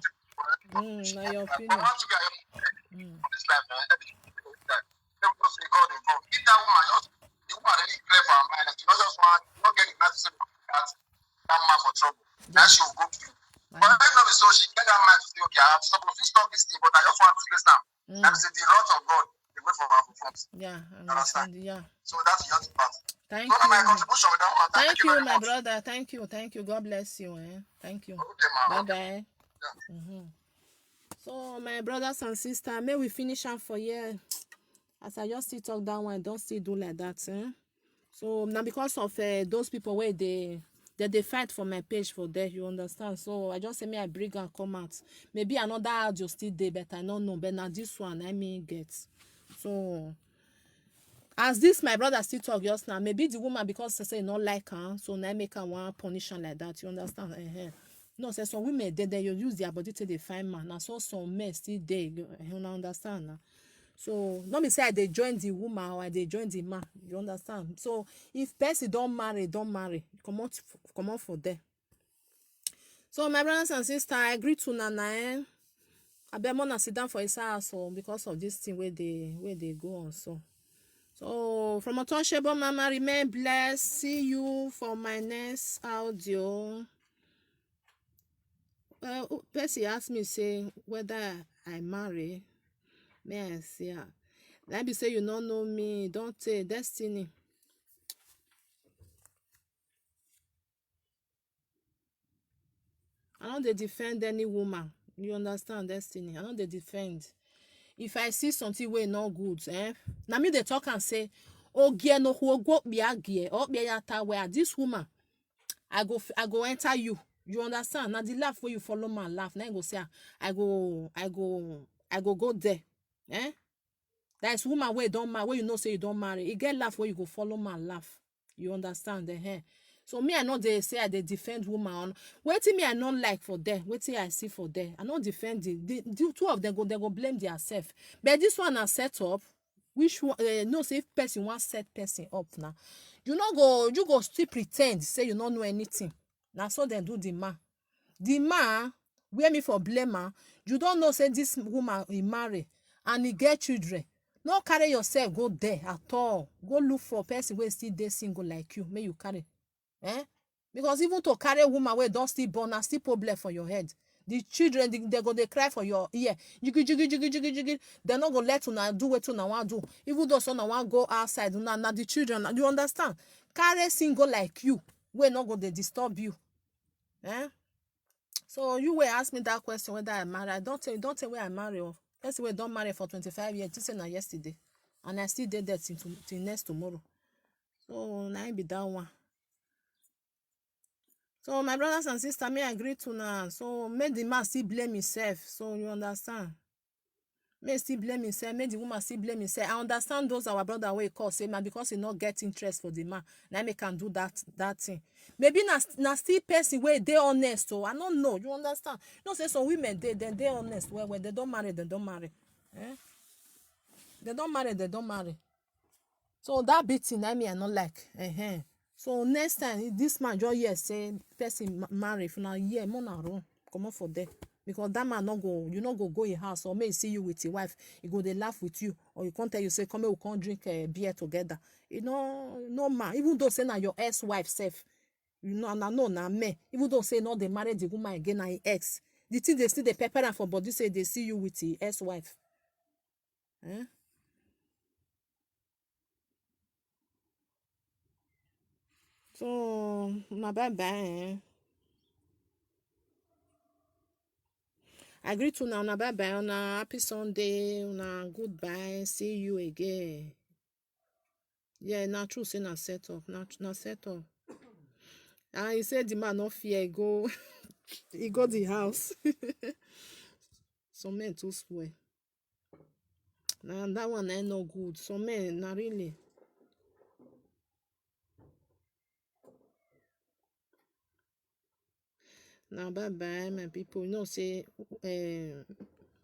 Now your opinion. I want to get this life, man. Don't say God involved. If that woman the woman really clear for her mind, and she not just want not get the message that man for trouble. That she will go through. But if not so, she get that mind to say, okay, I have to stop this thing, but I just want to face now. That is the wrath of God. The way for our performance. Yeah, I understand. Yeah. So that's the other part. Thank so you. My contribution with that one. Thank you, my much. brother. Thank you. God bless you. Thank you. Okay, bye bye. Yeah. So my brothers and sisters, may we finish up for here. As I just still talk that one, don't still do like that. So now because of those people where they fight for my page for there, you understand? So I just say me I bring and come out. Maybe another audio still there, but I don't know. But now this one I mean get. So as this my brother still talk just now, maybe the woman because they say not like her, so now make her one punishment like that. You understand? No, say some women they you use their body till they find man. Now so some men still there. You understand now? So no be say I dey join the woman or I dey join the man, you understand? So if person don marry, comot for there. So my brothers and sisters, I agree to Nana. Abeg una sit down for inside house because of this thing wey dey go on so. So from Untouchable Mama, remain blessed. See you for my next audio. Person ask me say whether I marry. May I say her? Like be say you no know me, don't say Destiny. I don't dey defend any woman. You understand, Destiny? I don't dey defend. If I see something wey no good, na me dey talk and say, ogie no who go be agie or be yata where this woman, I go enter you. You understand? Now the laugh where you follow my laugh. Now you go say, I go there. That is woman where you don't marry, where you know say you don't marry. You get laugh where you go follow my laugh. You understand? So me, I know they say I dey defend woman on wetin me I not like for them, wetin I see for them. I not defend the two of them they go blame themselves. But this one are set up. Which one? No, say if person want set person up now, you go still pretend say you don't know anything. Now so they do the man. The man where me for blame her. You don't know say this woman he marry and he get children. No carry yourself go there at all. Go look for a person where still dey single like you. May you carry. Because even to carry a woman where don't still born and still problem for your head. The children they cry for your ear. Jiggy. They're not gonna let una do what una want do. Even though son want go outside, now the children, you understand? Carry single like you, we're not gonna disturb you. So you will ask me that question whether I marry. Don't tell where I marry. That's why don't marry for 25 years. Just say na yesterday, and I still did that till next tomorrow. So now be that one. So my brothers and sisters, may agree to now. So make the man still blame himself. So you understand? May still blame himself. Make the woman still blame himself. I understand those our brother way call say man because he not get interest for the man. Now me can do that thing. Maybe na still person where they honest. So I don't know. You understand? No say some women they honest. When they don't marry, they don't marry. They don't marry. So that beating I not like. So next time this man just hear say person marry if na year more na run come on for there because that man not go you not go your house or may see you with your wife he go they laugh with you or you can't tell you say come we can't drink beer together no man even though say na your ex-wife self you know and I know na me even though say no they married the woman again na ex the thing they still the pepper and for body say they see you with the ex-wife. So na bye. I agree to now. Una bye. Una happy Sunday. Una goodbye. See you again. Yeah, na true. Say na set up. Na set up. And he said the man no fear. He go the house. Some men too swear. Now that one ain't no good. Some men, not really. Now bye my people. You know say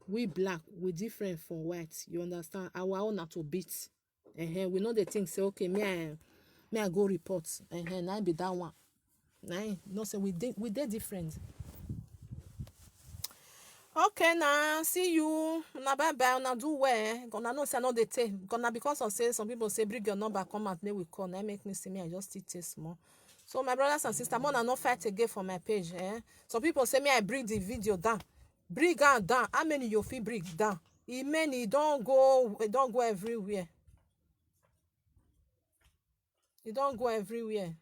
we black we different from white. You understand? Our own na to beat. We know the thing say okay me I go report. Now be that one. Now no say we dey different. Okay now see you. Now bye. Now do well. Gonna know say I know they take. Gonna because of say some people say bring your number come out may we call. Now make me see me I just still taste more. So my brothers and sisters, more than no fight again for my page. Some people say me I bring the video down. Bring it down. How many you feel bring down? It don't go everywhere. It don't go everywhere.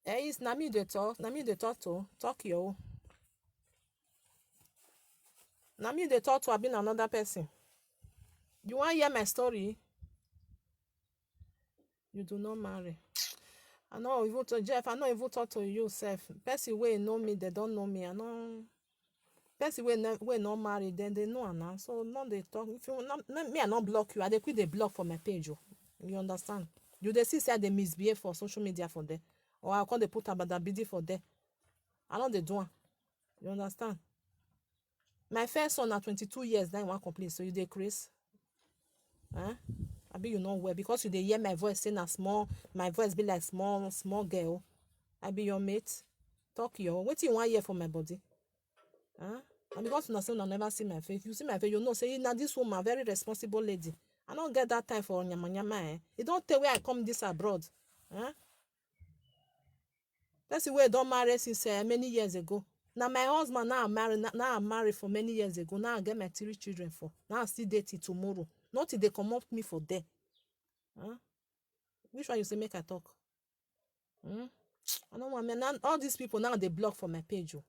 It's na me they talk. Na me they talk to. Talk yo. Na me they talk to have been another person. You want to hear my story? You do not marry. I know even to Jeff, I know even talk to you self. Person wey know me, they don't know me. I know person wey not married, then they know now. So now they talk. If you not me, I not block you. I dey quit the block for my page. You understand? You they see say they misbehave for social media for there. Or I call they put about that BD for there. I know they do. You understand? My first son at 22 years, then one complete. So you dey craze? Huh? I be you know where because you dey hear my voice saying a small, my voice be like small girl. I be your mate. Talk your what you want hear from my body? Huh? And because you say never see my face, you see my face, you know say now this woman very responsible lady. I don't get that time for nyama. It don't tell where I come this abroad. Huh? That's the way I don't marry since many years ago. Now my husband now I'm married for many years ago. Now I get my 3 children for. Now I still dating tomorrow. Not till they come up me for there. Huh? Which one you say make I talk? I don't want now all these people now they block for my page. Oh.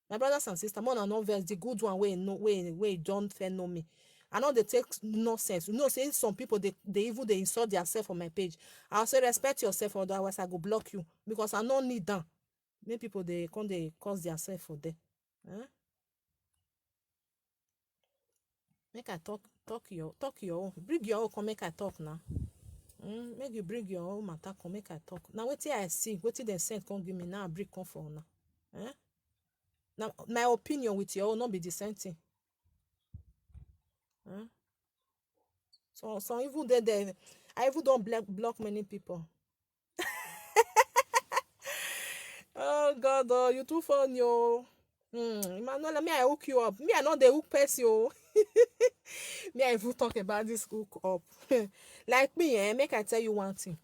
My brothers and sisters, more than no verse, the good one way don't fair know me. I know they take nonsense. You know, say some people they even they insult themselves on my page. I'll say respect yourself, otherwise I go block you because I don't need that. Many people they cause themselves for there. Huh? Make I talk your own. Bring your own, come make I talk now. Make you bring your own matter, come make I talk. Now wait till I see, wait till they send come give me now. I bring come for now. Eh? Now my opinion with your own not be the same thing. So even there, I even don't block many people. Oh God, oh, you too funny, oh. Emmanuel, me I hook you up. Me I know the hook person, oh. Me I even talk about this hook up. Like me, make I tell you one thing.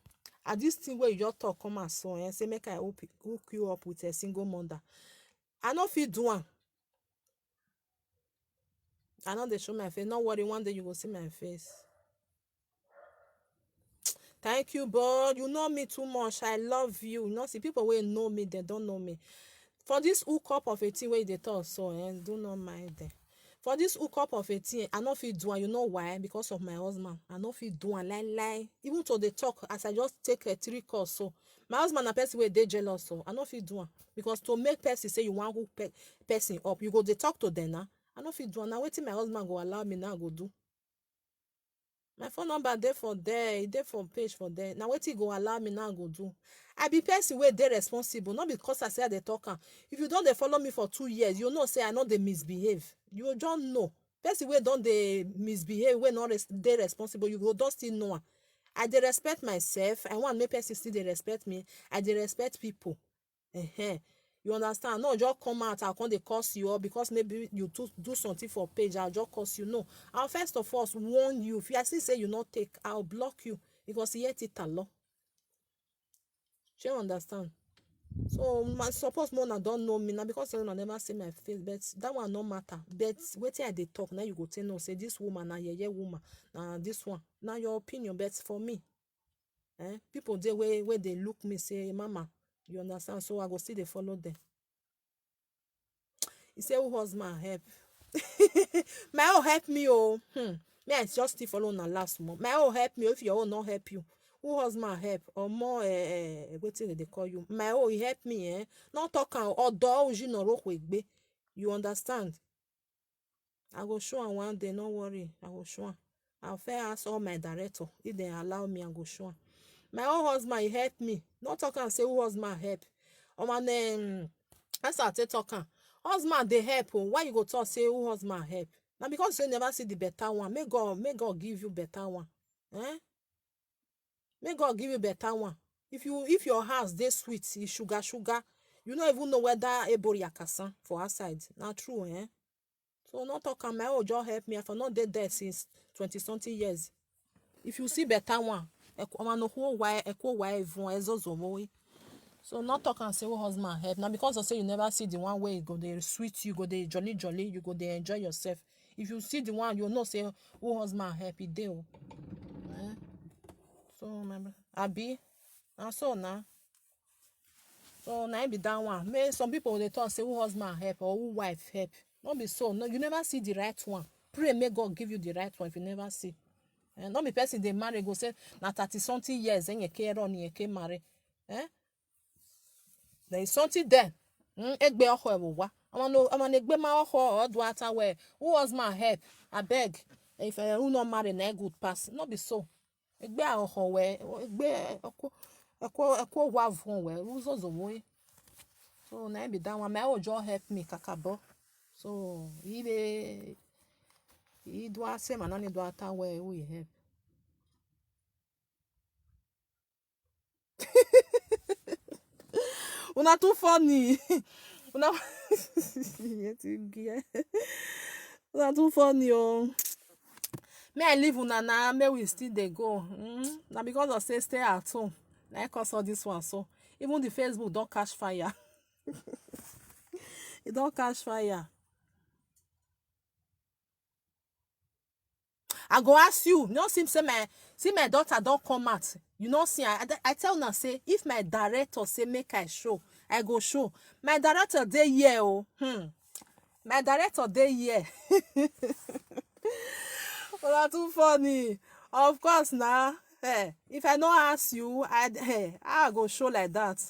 At this thing where you just talk come as so, say make I hook you up with a single mother. I know fit do one. I know they show my face. Not worry, one day you will see my face. Thank you, but you know me too much. I love you. You know, see people will know me, they don't know me. For this hook up of a thing where they talk so, do not mind them. For this hook up of a thing, I know fit do one. You know why? Because of my husband. I know fit do one lie. Even though they talk, as I just take a 3 calls, so my husband a person where they jealous, so I know fit do one. Because to make person say you want hook person up, you go they talk to them now. I know fit do one. Now waiting my husband go allow me now go do. My phone number there for there, there for page for there. Now what you go allow me now go do. I be person where they responsible, not because I say they talk. If you don't they follow me for 2 years, you know say I know they misbehave. You don't know. Person where don't they misbehave, where not they responsible, you go don't still know. I they respect myself. I want make person still they respect me. I they respect people. You understand? No, just come out, I'll come they curse you, or because maybe you do something for page, I'll just curse you. No, I'll first of all warn you. If you still say you not take, I'll block you because yet it a law. Do you understand? So suppose Mona don't know me now because you never see my face, but that one no matter. But wait till they talk now, you go tell no say this woman now yeah woman now this one now your opinion, but for me, people they where they look me say mama. You understand? So I go see they follow them. He say who husband help? My own help me, oh. Me I just still follow na last month. My own help me if your own not help you. Who husband help? Or more wetin they call you. My own he help me, Not talk or do you no rock with be. You understand? I go show am one day, no worry. I go show am. I'll fair ask all my director if they allow me, I go show am. My own husband he help me. Not talk and say who husband help. Man, that's how I talk. Husband they help. Why you go talk say who husband help? Now because you never see the better one. May God give you better one. May God give you better one. If your house they sweet, is sugar, you don't even know whether ebori akasan for outside. Not true, So not talk my own just help me. I've not did that since 20-something years. If you see better one, so not talk and say what husband help. Now because I say you never see the one way you go they sweet, you go they jolly, you go they enjoy yourself. If you see the one, you know say who husband help it deal. So remember, Abi, and so now. So now be that one. May some people they talk say who husband help or who wife help. Not be so. No, you never see the right one. Pray may God give you the right one if you never see. And not be person they marry go say na 30-something years and you can't run you can't marry. There is something there. Egbe oko ewowa. Amano egbe ma oko do ata where who husband help? I beg. If who not marry na good pass. Not be so. Egbe oko where egbe oko wa vun where who so zo. So na be that one. My own just help me kakabo. So he do say man only do ata where we help. Una too funny. Una una too funny oh. May I leave una now, may we still dey go. Now because of say stay at home. Now I cause all this one so. Even the Facebook don't catch fire. It don't catch fire. I go ask you no seem say my daughter don't come out, you know see I tell una say if my director say make I show I go show. My director dey here oh. My director dey here. Una too funny. Of course na. If I no ask you I go show like that.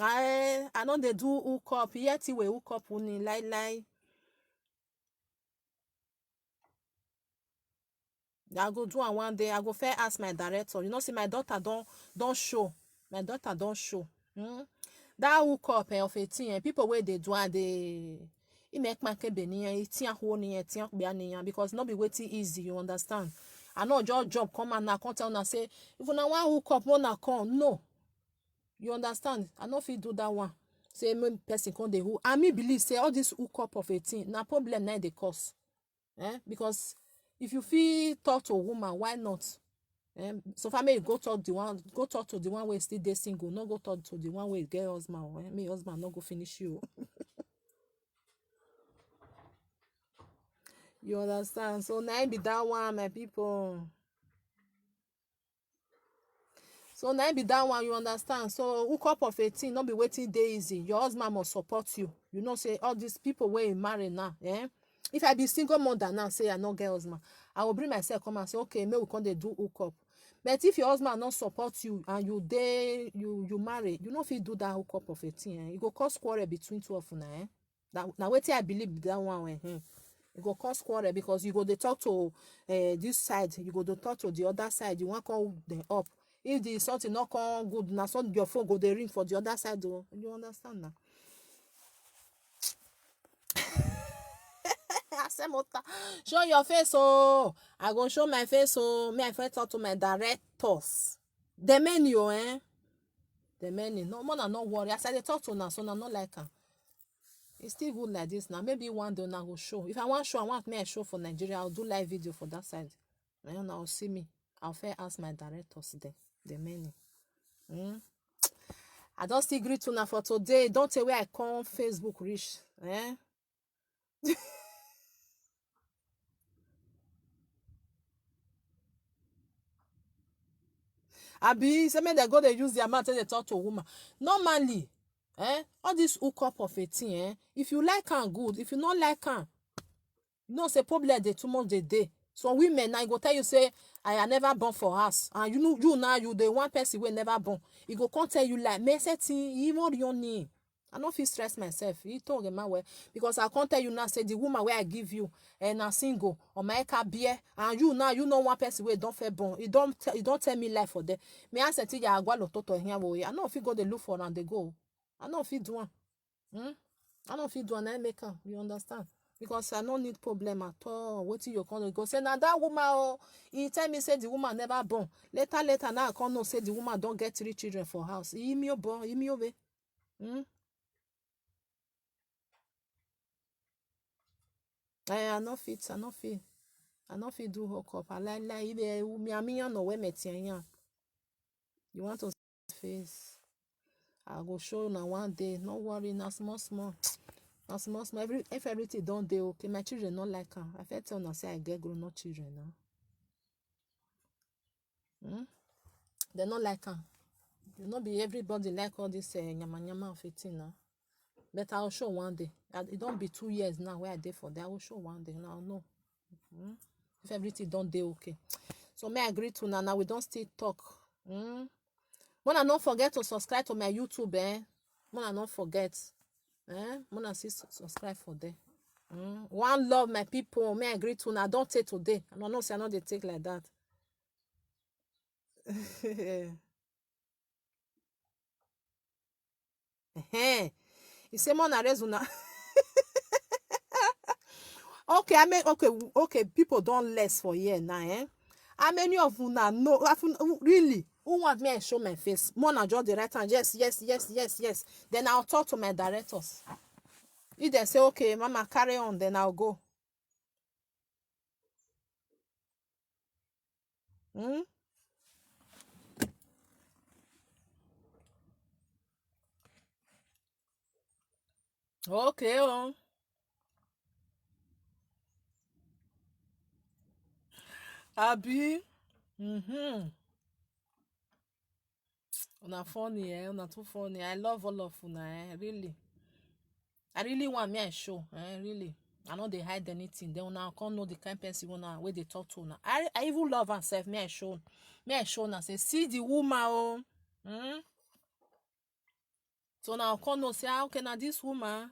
I know they do hook up yet we hook up uni lie. I go do am one day. I go fair ask my director. You know, see my daughter don't show. My daughter don't show. That hook up of 18 people where they do and they it make my kebeni because not be waiting easy, you understand? I know your job come and I can't tell and say if you want hook up one come no. You understand? I know if you do that one. Say me person come dey who and me believe say all this hook up of 18 na problem na dey cause. Because if you feel talk to a woman, why not? So far may go talk to the one where still dey single, no go talk to the one where get husband. Me husband no go finish you. You understand? So now be that one, my people. So now be that one, you understand? So hook up of 18, not be waiting day easy. Your husband must support you. You know, say all these people where you marry now, If I be single mother now, say I no get husband, I will bring myself come and say, okay, maybe we can dey do hook up. But if your husband not support you and you marry, you know if you do that hook up of 18, it go cause quarrel between two of you now. Now wait till I believe that one it go cause quarrel because you go to talk to this side, you go to talk to the other side, you want to call them up. If the something not come good, now so your phone go the ring for the other side. You understand now? Show your face oh. I go show my face oh. Me I first talk to my directors. The menu the menu. No more not worry. As I dey talk to now, so now not like her. It's still good like this now. Maybe one day now go show. If I want show, I want me a show for Nigeria. I'll do live video for that side. And now see me. I'll fair ask my directors there. The menu. I don't still greet to now for today. Don't tell where I come Facebook reach. Abi say make dem go dey use their mouth take dey talk to woman. Normally, all this hook up of 18, if you like am good, if you not like am, you know say problem dey too much dey. Some women now go tell you say I never born for house, and you now you the one person wey never born. He go come tell you like me say even your name. I no fit stress myself. He talk a man well because I can't tell you now say the woman where I give you and a single or my beer and you now you know one person where don't fair born. You don't tell me life for them. Me answer to ya agwa lototo here boy. I know if you go they look for and they go. I know if you do one. I know if you do one I make am. You understand? Because I don't need problem at all. What you can go say now that woman oh he tell me say the woman never born. Later now I can't know say the woman don't get 3 children for house. He me born, he me obey. I no fit do hook up. I like me no we metianya. You want to see face? I go show you now one day. No worry, now small. Now small. If everything don't dey okay, my children not like her. I feel tell now say I get grown up children now. They not like her. You not be everybody like all this nyama of 18 now. But I'll show one day. It don't be 2 years now where I did for that. I will show one day. Now no. If everything don't dey okay. So may I agree to now we don't still talk. Wanna not forget to subscribe to my YouTube, Wanna not forget. Wanna see subscribe for there. One love my people. May I agree to now. Don't take today. I don't know say I know they take like that. You say more na raise una. Okay, I mean, okay, people don't less for here now, eh? How many of una know? Really? Who want me to show my face? More na just the right hand. Yes, yes, yes, yes, yes. Then I'll talk to my directors. If they say, okay, mama, carry on, then I'll go. Hmm? Okay, oh. Abi. Mm-hmm. Una funny, eh? Una too funny. I love all of una, eh? Really. I really want me a show, eh? Really. I know they hide anything. Then una can't know the kind person una where they talk to una. I even love myself. Me I show. Me I show una say, see the woman, oh. Hmm? So now can't know say, ah, okay, now this woman.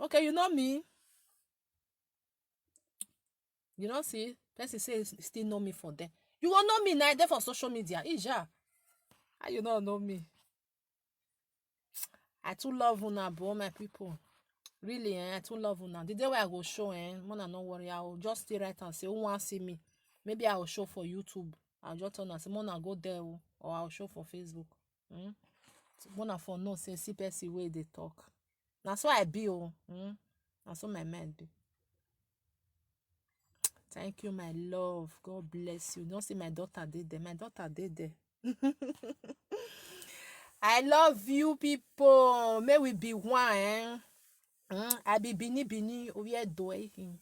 Okay, you know me. You don't see. Person say still know me for them. You will know me now there for social media. Ija. How you don't know me? I too love una, bro, my people. Really, I too love una. The day where I go show, Mona, no worry. I will just stay right and say, who want see me? Maybe I will show for YouTube. I'll just turn and say, Mona, go there, oh, or I'll show for Facebook. So, Mona for no say, see person way they talk. That's why I be, oh. That's what my mind be. Thank you, my love. God bless you. Don't see my daughter did there. My daughter did there. I love you, people. May we be one, eh? I be Bini over doing.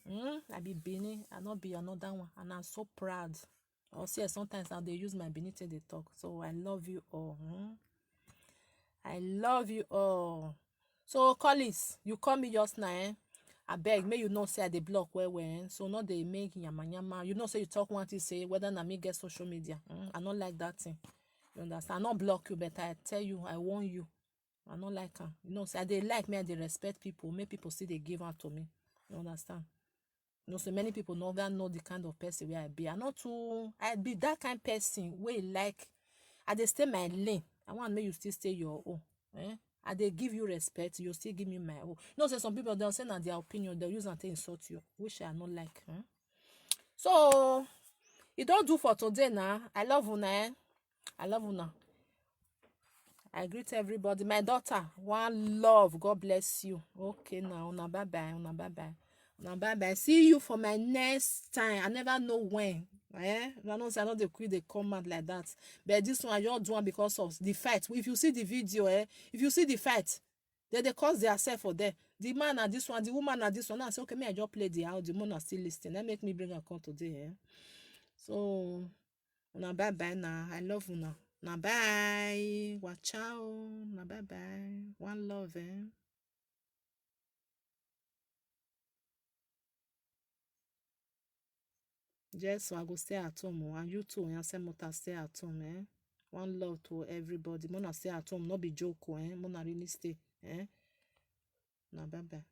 I be Bini. I not be another one, and I'm so proud. Also, sometimes how they use my Bini till they talk. So I love you all. I love you all. So Collis, you call me just now. I beg, may you not say I dey block where so not they make yama yama. You know say you talk one to say whether na me get social media. I not like that thing. You understand? I not block you, but I tell you, I warn you. I not like her. You know, say they like me and they respect people. Make people see they give out to me. You understand? You know, so many people never know the kind of person where I be. I be that kind person where like I dey stay my lane. I want make you still stay your own. I dey give you respect, you still give me my own. You know, say some people they'll say that their opinion, they'll use and to insult you, which I not like. So it don't do for today now. I love una. I love una. I greet everybody. My daughter, one love. God bless you. Okay, now, una bye bye. Una bye bye. Una bye bye. See you for my next time. I never know when. I know say I know the quick they come out like that. But this one I just do one because of the fight. If you see the video, if you see the fight, they cause themselves for there. The man and this one, the woman and this one. I say, okay, me I just play the audio. The man are still listening. That make me bring a call today. So, una bye bye now. I love una. Na bye. Watch out. Na bye bye. One love, Just so I go stay at home, and you too, and say Mota stay at home, One love to everybody. Mona stay at home, not be joke, Mona really stay, Na bye bye.